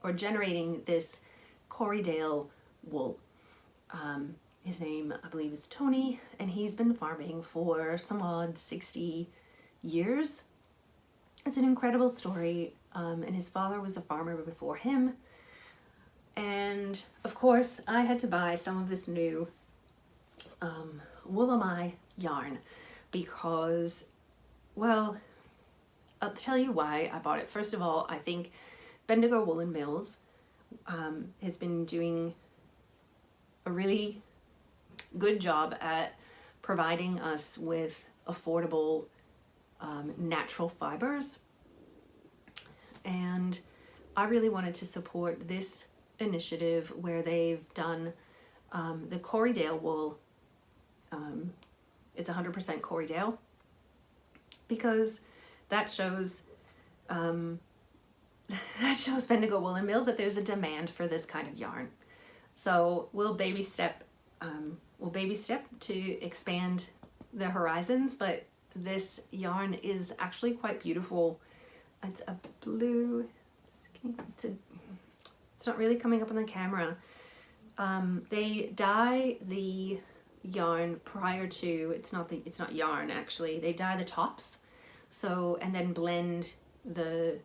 or generating this Corriedale wool. His name, I believe, is Tony, and he's been farming for some odd 60 years. It's an incredible story, and his father was a farmer before him. And of course, I had to buy some of this new Woolamai yarn because, well, I'll tell you why I bought it. First of all, I think Bendigo Woolen Mills has been doing a really good job at providing us with affordable natural fibers, and I really wanted to support this initiative where they've done the Corriedale wool. It's 100% Corriedale, because that shows Bendigo Woolen Mills that there's a demand for this kind of yarn. So we'll baby step to expand the horizons, but this yarn is actually quite beautiful. It's a blue, it's not really coming up on the camera. They dye the yarn prior to, it's not yarn actually, they dye the tops, so, and then blend the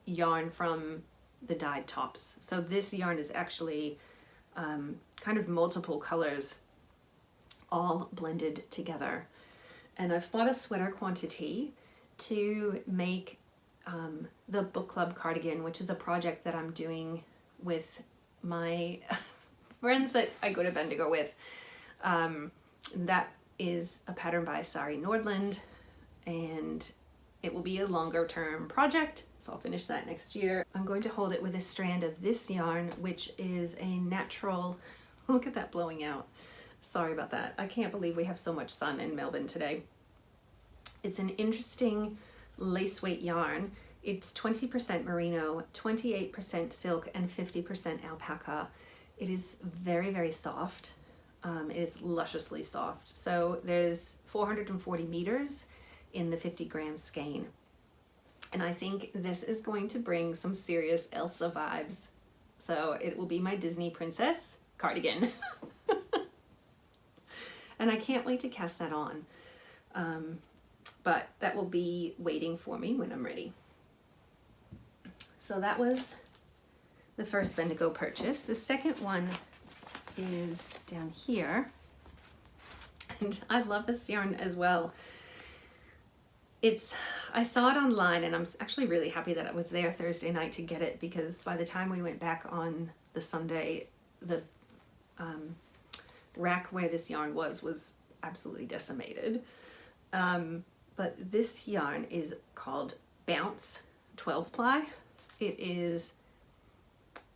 yarn from the dyed tops. So this yarn is actually kind of multiple colors all blended together. And I've bought a sweater quantity to make the book club cardigan, which is a project that I'm doing with my friends that I go to Bendigo with. That is a pattern by Sari Nordland, and it will be a longer term project, so I'll finish that next year. I'm going to hold it with a strand of this yarn, which is a natural, look at that blowing out, Sorry about that. I can't believe we have so much sun in Melbourne today. It's an interesting lace weight yarn. It's 20% merino, 28% silk, and 50% alpaca. It is very, very soft. It is lusciously soft. So there's 440 meters in the 50 gram skein. And I think this is going to bring some serious Elsa vibes. So it will be my Disney princess cardigan. And I can't wait to cast that on. But that will be waiting for me when I'm ready. So that was the first Bendigo purchase. The second one is down here. And I love this yarn as well. I saw it online, and I'm actually really happy that I was there Thursday night to get it, because by the time we went back on the Sunday, the rack where this yarn was absolutely decimated. But this yarn is called Bounce 12 ply. It is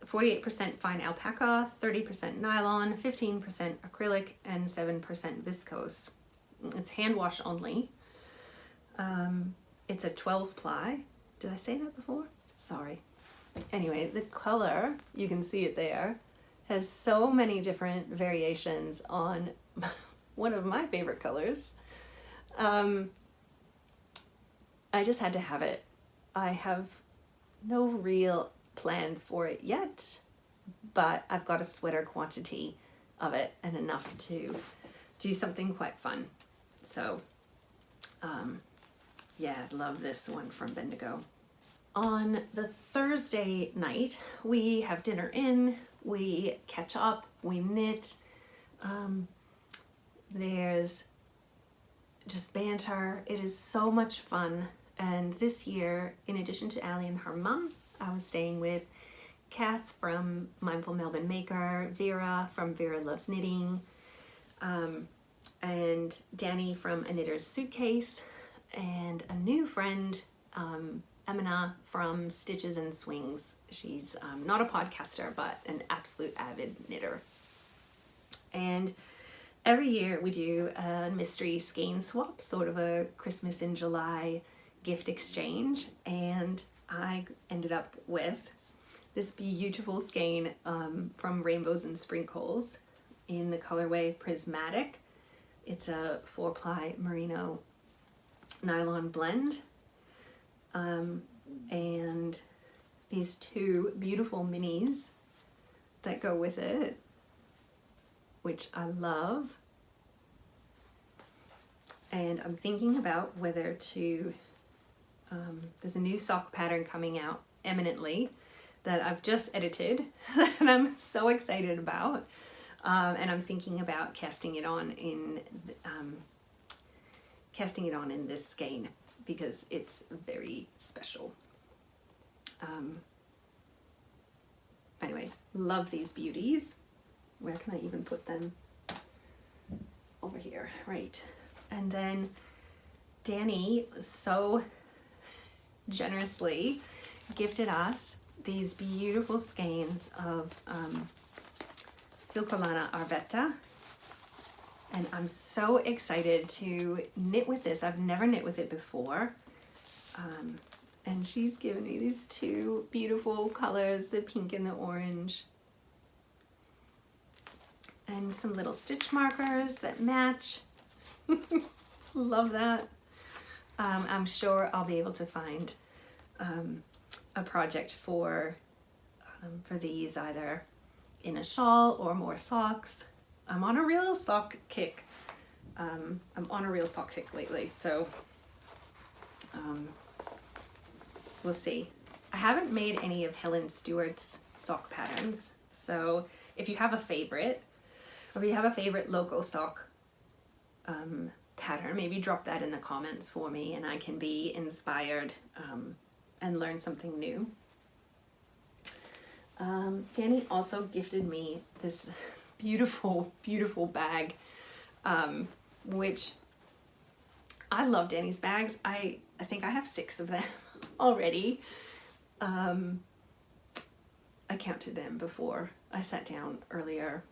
48% fine alpaca, 30% nylon, 15% acrylic, and 7% viscose. It's hand wash only. It's a 12 ply. Did I say that before? Sorry. Anyway, the color, you can see it there, has so many different variations on one of my favorite colors. I just had to have it. I have no real plans for it yet, but I've got a sweater quantity of it and enough to do something quite fun. So, yeah, I love this one from Bendigo. On the Thursday night, we have dinner in, we catch up, we knit. There's just banter. It is so much fun. And this year, in addition to Ali and her mum, I was staying with Kath from Mindful Melbourne Maker, Vera from Vera Loves Knitting, and Danny from A Knitter's Suitcase, and a new friend, Emina from Stitches and Swings. She's not a podcaster, but an absolute avid knitter. And every year we do a mystery skein swap, sort of a Christmas in July gift exchange, and I ended up with this beautiful skein from Rainbows and Sprinkles in the colorway Prismatic. It's a 4-ply merino nylon blend, and these two beautiful minis that go with it, which I love. And I'm thinking about whether to there's a new sock pattern coming out eminently that I've just edited and I'm so excited about, and I'm thinking about casting it on in this skein because it's very special. Anyway, love these beauties. Where can I even put them? Over here, right. And then Danny so generously gifted us these beautiful skeins of Filcolana Arvetta, and I'm so excited to knit with this. I've never knit with it before, and she's given me these two beautiful colors, the pink and the orange, and some little stitch markers that match. Love that. I'm sure I'll be able to find a project for these, either in a shawl or more socks. I'm on a real sock kick. Lately, so we'll see. I haven't made any of Helen Stewart's sock patterns, so if you have a favorite, or if you have a favorite local sock pattern, maybe drop that in the comments for me and I can be inspired and learn something new. Danny also gifted me this beautiful, beautiful bag, which I love Danny's bags. I think I have 6 of them already. I counted them before I sat down earlier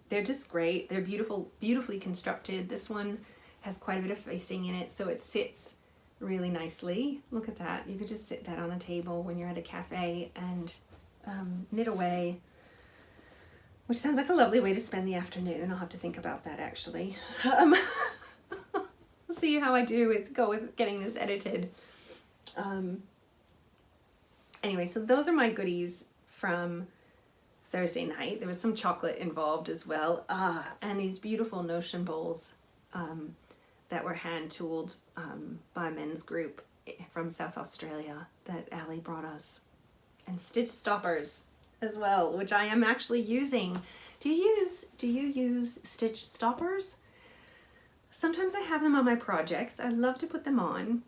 they're just great. They're beautifully constructed. This one has quite a bit of facing in it, so it sits really nicely. Look at that. You could just sit that on a table when you're at a cafe and knit away, which sounds like a lovely way to spend the afternoon. I'll have to think about that, actually. We'll see how I go with getting this edited. Anyway, so those are my goodies from Thursday night. There was some chocolate involved as well. And these beautiful notion bowls that were hand tooled by a men's group from South Australia that Ali brought us. And stitch stoppers as well, which I am actually using. Do you use stitch stoppers? Sometimes I have them on my projects. I love to put them on,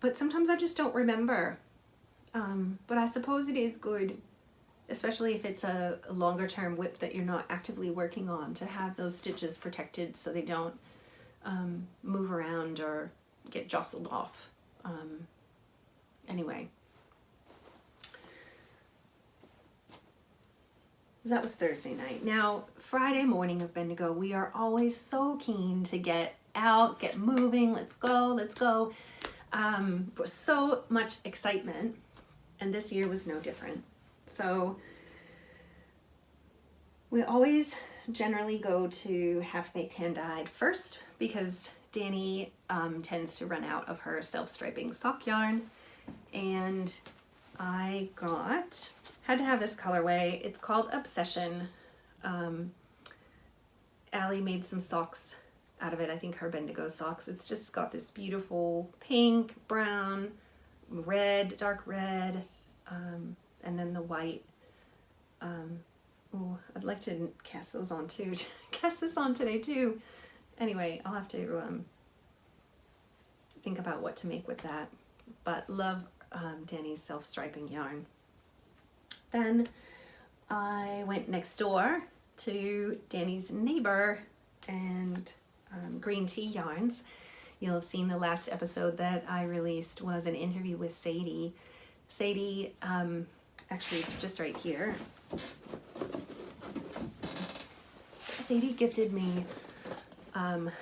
but sometimes I just don't remember. But I suppose it is good, especially if it's a longer term whip that you're not actively working on, to have those stitches protected so they don't move around or get jostled off. Anyway, that was Thursday night. Now, Friday morning of Bendigo, we are always so keen to get out, get moving, let's go, let's go. So much excitement, and this year was no different. So we always generally go to half-baked hand-dyed first, because Danny tends to run out of her self-striping sock yarn, and I had to have this colorway. It's called Obsession. Ali made some socks out of it. I think her Bendigo socks. It's just got this beautiful pink, brown, red, dark red, and then the white. Oh, I'd like to cast those on too. Cast this on today too. Anyway, I'll have to think about what to make with that. But love Danny's self-striping yarn. Then I went next door to Danny's neighbor and Green Tea Yarns. You'll have seen the last episode that I released was an interview with Sadie. Sadie, actually it's just right here. Sadie gifted me, it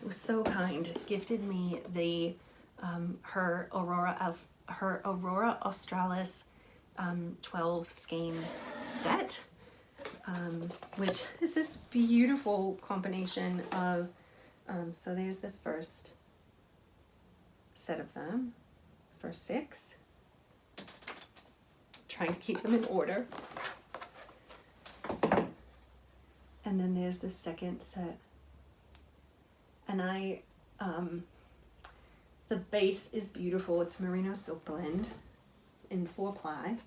was so kind, gifted me the her Aurora Australis 12 skein set, which is this beautiful combination of, so there's the first set of them, first 6, trying to keep them in order, and then there's the second set, and the base is beautiful. It's Merino silk blend in 4-ply,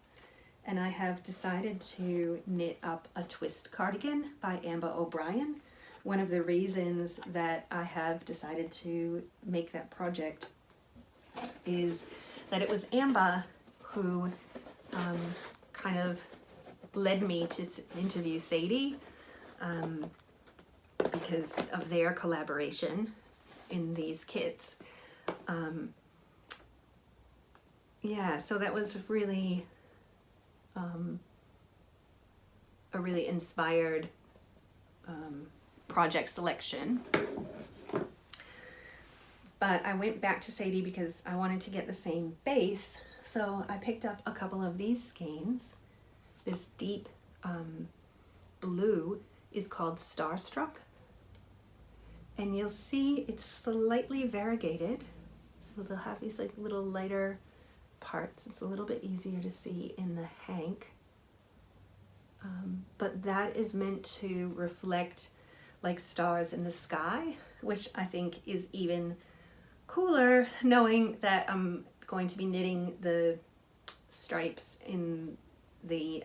and I have decided to knit up a twist cardigan by Amber O'Brien. One of the reasons that I have decided to make that project is that it was Amber who kind of led me to interview Sadie because of their collaboration in these kits. Yeah, so that was really a really inspired project selection. But I went back to Sadie because I wanted to get the same base, so I picked up a couple of these skeins. This deep blue is called Starstruck, and you'll see it's slightly variegated, so they'll have these like little lighter parts. It's a little bit easier to see in the hank, but that is meant to reflect like stars in the sky, which I think is even cooler, knowing that I'm going to be knitting the stripes in the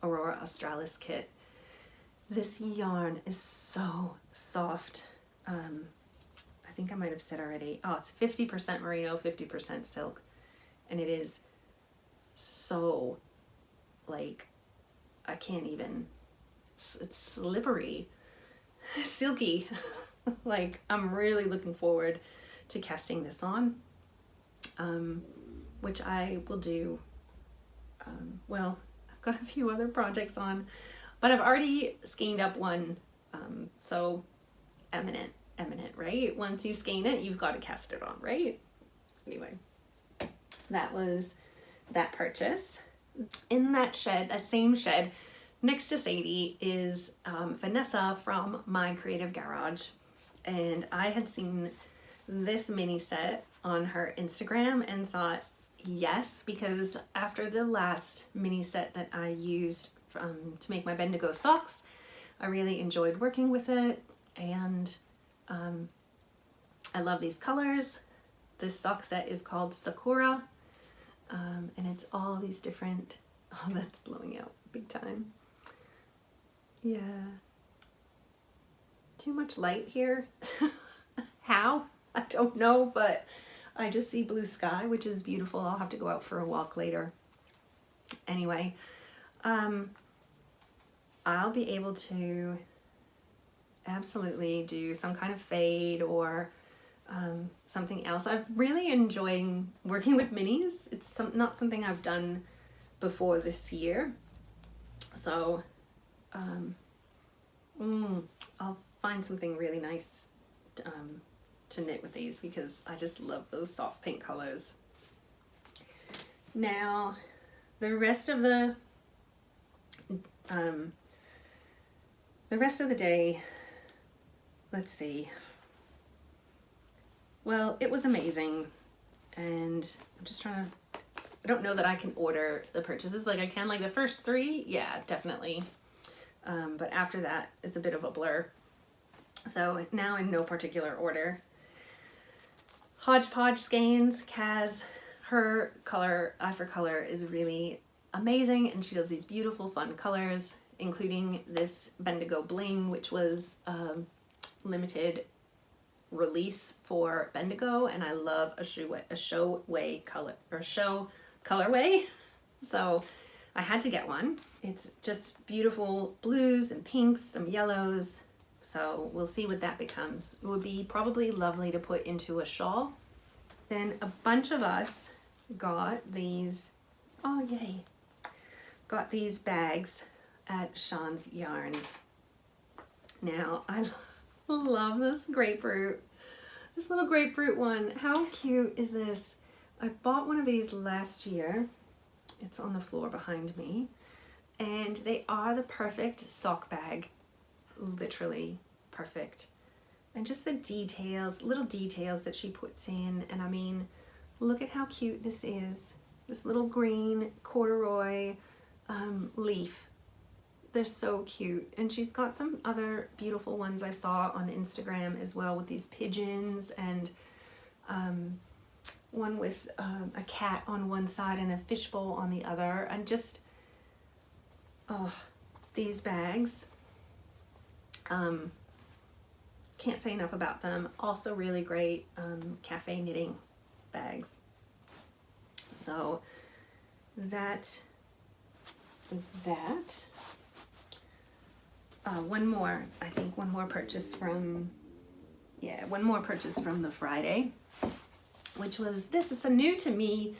Aurora Australis kit. This yarn is so soft. I think I might have said already, oh, it's 50% merino, 50% silk, and it is so, like, I can't even, it's slippery, silky. Like, I'm really looking forward to casting this on, which I will do. Well, I've got a few other projects on, but I've already skeined up one So eminent, right? Once you skein it, you've got to cast it on, right? Anyway, that was that purchase. In that shed, that same shed, next to Sadie is Vanessa from My Creative Garage. And I had seen this mini set on her Instagram and thought, yes, because after the last mini set that I used to make my Bendigo socks, I really enjoyed working with it, and I love these colors. This sock set is called Sakura, and it's all these different, oh, that's blowing out big time. Yeah. Too much light here. How? I don't know, but I just see blue sky, which is beautiful. I'll have to go out for a walk later. Anyway, I'll be able to absolutely do some kind of fade or something else. I'm really enjoying working with minis. It's not something I've done before this year. So I'll find something really nice to knit with these, because I just love those soft pink colors. Now, the rest of the day, let's see. Well, it was amazing, and I'm just trying to, I don't know that I can order the purchases like I can, like the first 3, yeah, definitely. But after that, it's a bit of a blur. So now in no particular order. Hodgepodge Skeins, Kaz, her color, eye for color, is really amazing, and she does these beautiful fun colors, including this Bendigo Bling, which was limited release for Bendigo, and I love a showway color, or show colorway. So I had to get one. It's just beautiful blues and pinks, some yellows. So we'll see what that becomes. It would be probably lovely to put into a shawl. Then a bunch of us got these, oh yay, got these bags at Sean's Yarns. Now I love this grapefruit, this little grapefruit one. How cute is this? I bought one of these last year. It's on the floor behind me. And they are the perfect sock bag. Literally perfect. And just the details, little details that she puts in. And I mean, look at how cute this is. This little green corduroy leaf. They're so cute. And she's got some other beautiful ones I saw on Instagram as well, with these pigeons, and one with a cat on one side and a fishbowl on the other. And just, oh, these bags. Can't say enough about them. Also really great cafe knitting bags. So that is that. One more purchase from, one more purchase from the Friday, which was this. It's a new to me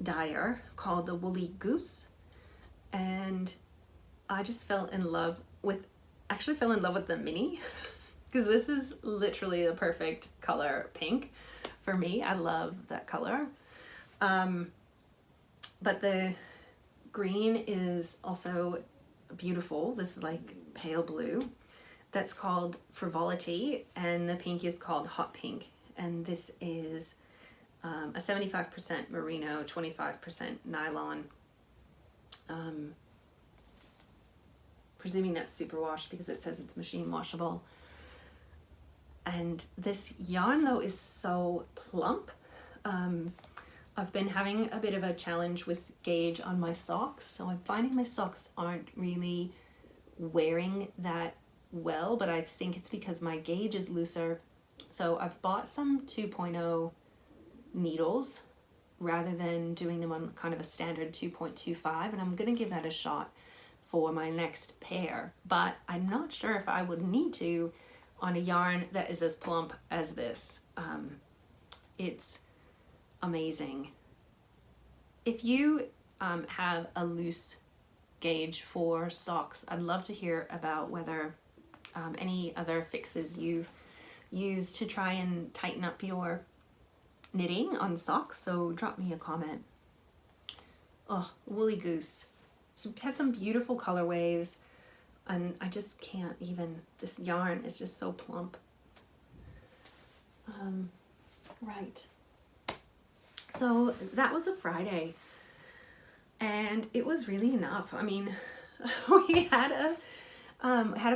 dyer called the Woolly Goose, and I just fell in love with the mini, because this is literally the perfect color pink for me. I love that color. But the green is also beautiful, this like pale blue, that's called Frivolity, and the pink is called Hot Pink, and this is a 75% merino, 25% nylon. Presuming that's superwash because it says it's machine washable. And this yarn though is so plump. I've been having a bit of a challenge with gauge on my socks, so I'm finding my socks aren't really wearing that well, but I think it's because my gauge is looser. So I've bought some 2.0 needles rather than doing them on kind of a standard 2.25, and I'm gonna give that a shot for my next pair, but I'm not sure if I would need to on a yarn that is as plump as this. It's amazing. If you have a loose gauge for socks. I'd love to hear about whether any other fixes you've used to try and tighten up your knitting on socks, so drop me a comment. Oh, Woolly Goose. So had some beautiful colorways, and I just can't even, this yarn is just so plump. Right. So that was a Friday, and it was really enough. I mean, we had a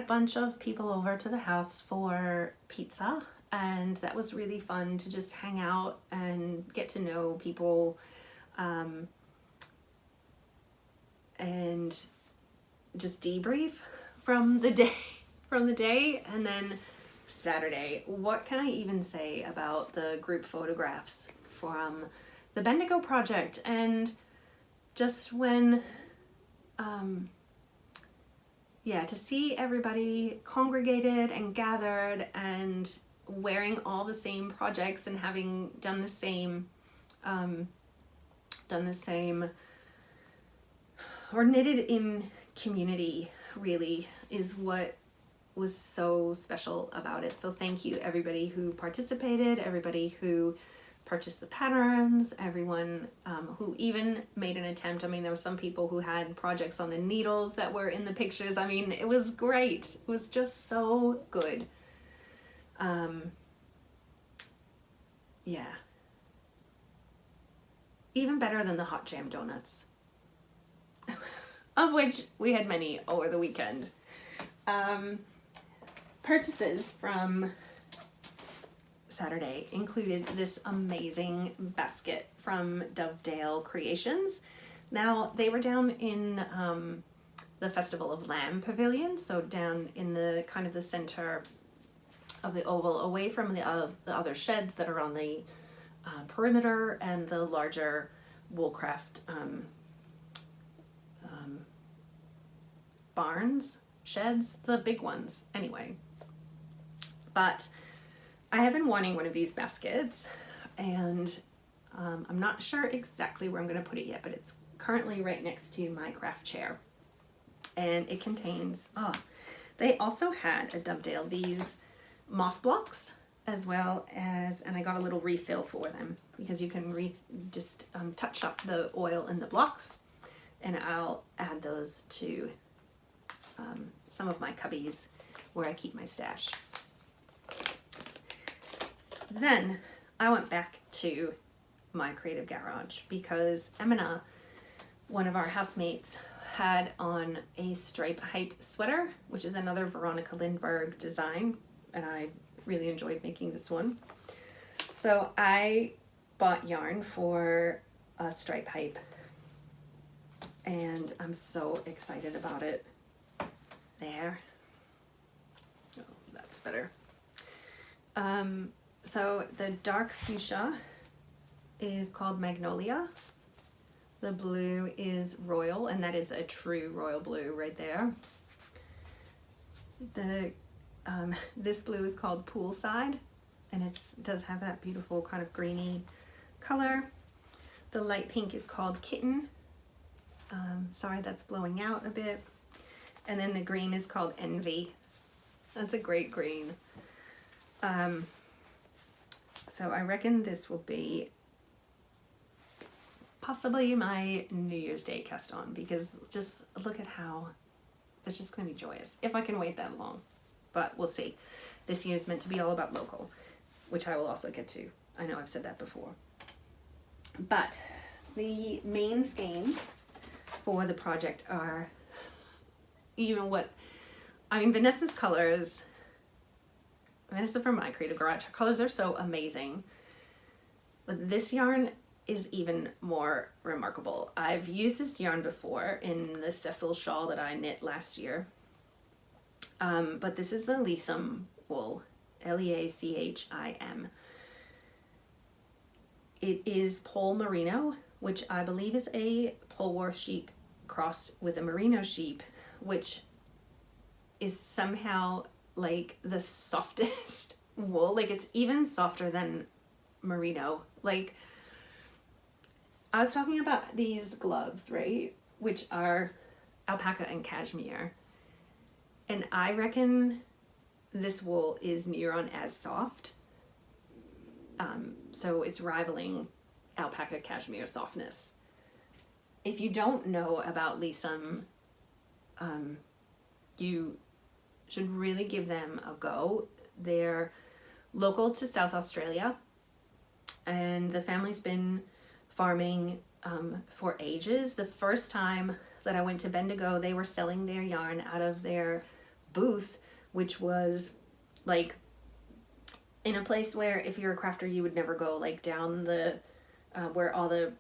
bunch of people over to the house for pizza, and that was really fun to just hang out and get to know people, and just debrief from the day. And then Saturday, what can I even say about the group photographs from the Bendigo project? And just when yeah, to see everybody congregated and gathered and wearing all the same projects and having done the same or knitted in community, really is what was so special about it. So thank you everybody who participated, everybody who purchased the patterns, everyone who even made an attempt. I mean, there were some people who had projects on the needles that were in the pictures. I mean, it was great. It was just so good. Yeah. Even better than the hot jam donuts, of which we had many over the weekend. Purchases from Saturday included this amazing basket from Dovedale Creations. Now, they were down in the Festival of Lamb Pavilion, so down in the kind of the center of the oval, away from the other sheds that are on the perimeter and the larger Woolcraft barns, sheds, the big ones anyway. But I have been wanting one of these baskets, and I'm not sure exactly where I'm going to put it yet, but it's currently right next to my craft chair, and it contains, they also had at Dovedale these moth blocks as well as, and I got a little refill for them because you can just touch up the oil in the blocks, and I'll add those to some of my cubbies where I keep my stash. Then I went back to my creative garage because Emina, one of our housemates, had on a stripe hype sweater, which is another Veronica Lindbergh design, and I really enjoyed making this one. So I bought yarn for a stripe hype, and I'm so excited about it. There. Oh, that's better. So the dark fuchsia is called Magnolia. The blue is Royal, and that is a true royal blue right there. This blue is called Poolside, and it does have that beautiful kind of greeny color. The light pink is called Kitten. Sorry, that's blowing out a bit. And then the green is called Envy. That's a great green. So I reckon this will be possibly my New Year's Day cast on, because just look at how it's just going to be joyous if I can wait that long. But we'll see. This year is meant to be all about local, which I will also get to. I know I've said that before. But the main skeins for the project are, you know what, I mean, Vanessa's colors, Vanessa from My Creative Garage, her colors are so amazing. But this yarn is even more remarkable. I've used this yarn before in the Cecil shawl that I knit last year. But this is the Leacham wool, Leachim. It is Pole Merino, which I believe is a Polwarth sheep crossed with a Merino sheep, which is somehow like the softest wool. Like, it's even softer than Merino. Like, I was talking about these gloves, right? Which are alpaca and cashmere. And I reckon this wool is near on as soft. So it's rivaling alpaca cashmere softness. If you don't know about Leesum, you should really give them a go. They're local to South Australia, and the family's been farming for ages. The first time that I went to Bendigo, they were selling their yarn out of their booth, which was like in a place where if you're a crafter you would never go, like down the where all the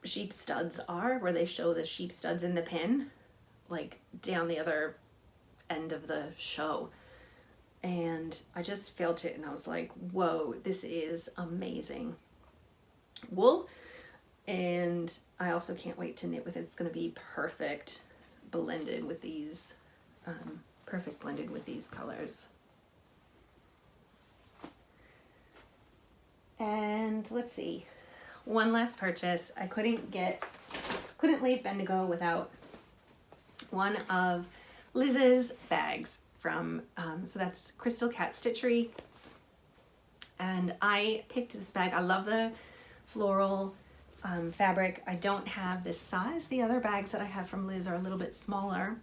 sheep studs are, where they show the sheep studs in the pin, like down the other end of the show. And I just felt it and I was like, whoa, this is amazing wool. And I also can't wait to knit with it. It's going to be perfect blended with these colors. And let's see, one last purchase. I couldn't leave Bendigo without one of Liz's bags from, so that's Crystal Cat Stitchery. And I picked this bag. I love the floral fabric. I don't have this size. The other bags that I have from Liz are a little bit smaller.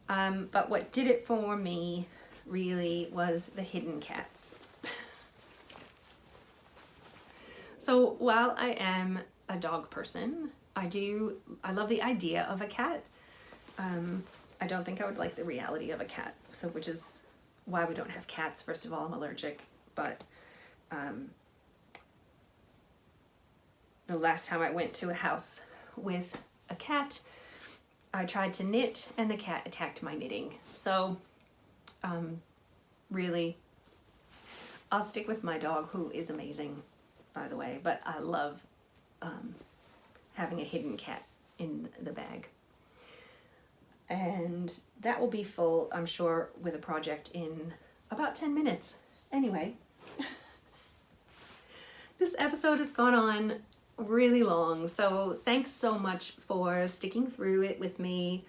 But what did it for me really was the hidden cats. So while I am a dog person, I love the idea of a cat. I don't think I would like the reality of a cat, so which is why we don't have cats. First of all, I'm allergic, but the last time I went to a house with a cat, I tried to knit and the cat attacked my knitting. So really, I'll stick with my dog, who is amazing, by the way, but I love having a hidden cat in the bag. And that will be full, I'm sure, with a project in about 10 minutes. Anyway, this episode has gone on really long, so thanks so much for sticking through it with me.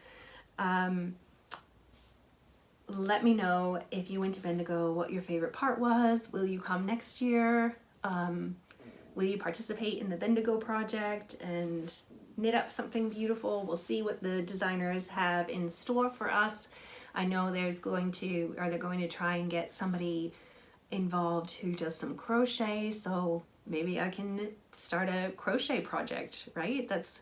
Let me know if you went to Bendigo what your favorite part was. Will you come next year? Will you participate in the Bendigo project and knit up something beautiful? We'll see what the designers have in store for us. I know they're going to try and get somebody involved who does some crochet, so maybe I can start a crochet project, right? That's,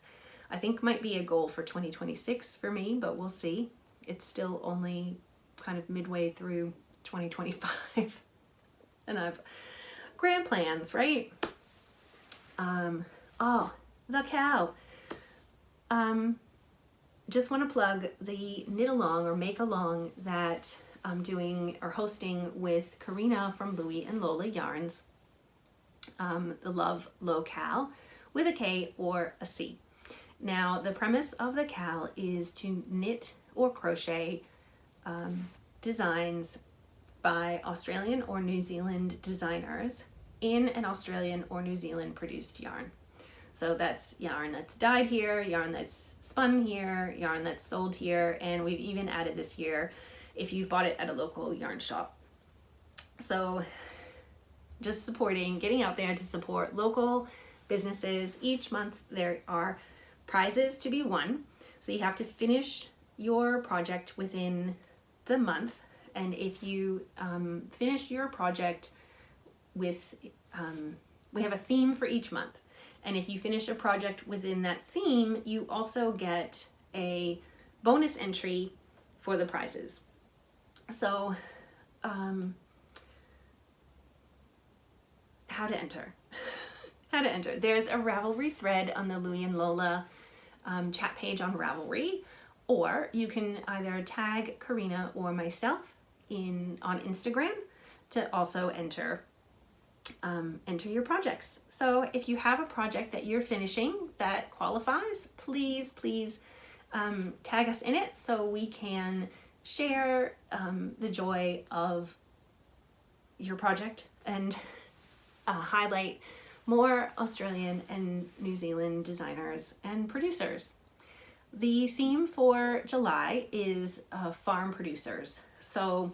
I think, might be a goal for 2026 for me, but we'll see. It's still only kind of midway through 2025 and I've grand plans, right? Oh, the cow. Just want to plug the knit along or make along that I'm doing or hosting with Karina from Louie and Lola Yarns. The Love Locale with a K or a C. Now, the premise of the Cal is to knit or crochet designs by Australian or New Zealand designers in an Australian or New Zealand produced yarn. So that's yarn that's dyed here, yarn that's spun here, yarn that's sold here, and we've even added this year if you've bought it at a local yarn shop. So just supporting, getting out there to support local businesses. Each month there are prizes to be won. So you have to finish your project within the month. And if you finish your project with, we have a theme for each month. And if you finish a project within that theme, you also get a bonus entry for the prizes. So, how to enter. How to enter. There's a Ravelry thread on the Louie and Lola chat page on Ravelry, or you can either tag Karina or myself on Instagram to also enter your projects. So if you have a project that you're finishing that qualifies, please tag us in it so we can share the joy of your project and highlight more Australian and New Zealand designers and producers. The theme for July is farm producers. So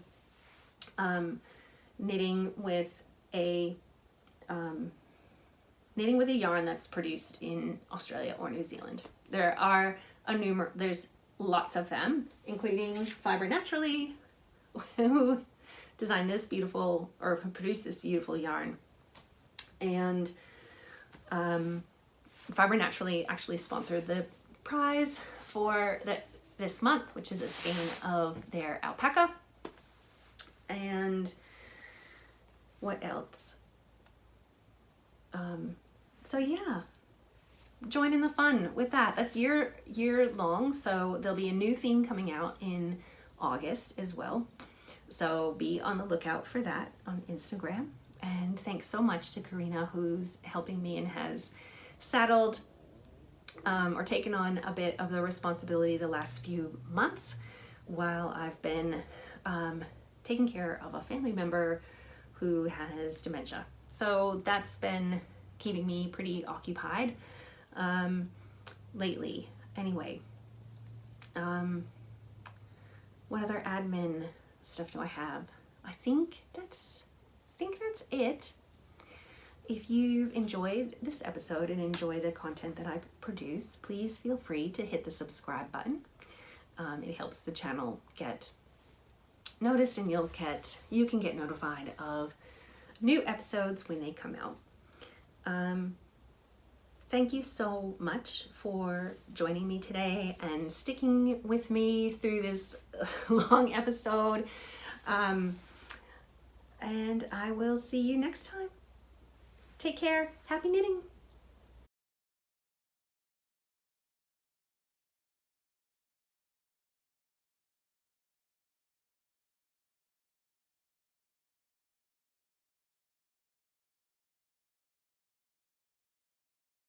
knitting with a yarn that's produced in Australia or New Zealand. There are there's lots of them, including Fiber Naturally, who designed this beautiful, or produced this beautiful yarn. And Fiber Naturally actually sponsored the prize for this month, which is a skein of their alpaca. And what else? So yeah, join in the fun with that. That's year long, so there'll be a new theme coming out in August as well. So be on the lookout for that on Instagram. And thanks so much to Karina, who's helping me and has saddled or taken on a bit of the responsibility the last few months while I've been taking care of a family member who has dementia. So that's been keeping me pretty occupied lately. Anyway, what other admin stuff do I have? I think that's it. If you've enjoyed this episode and enjoy the content that I produce, please feel free to hit the subscribe button. It helps the channel get noticed, and you can get notified of new episodes when they come out. Thank you so much for joining me today and sticking with me through this long episode. And I will see you next time. Take care. Happy knitting.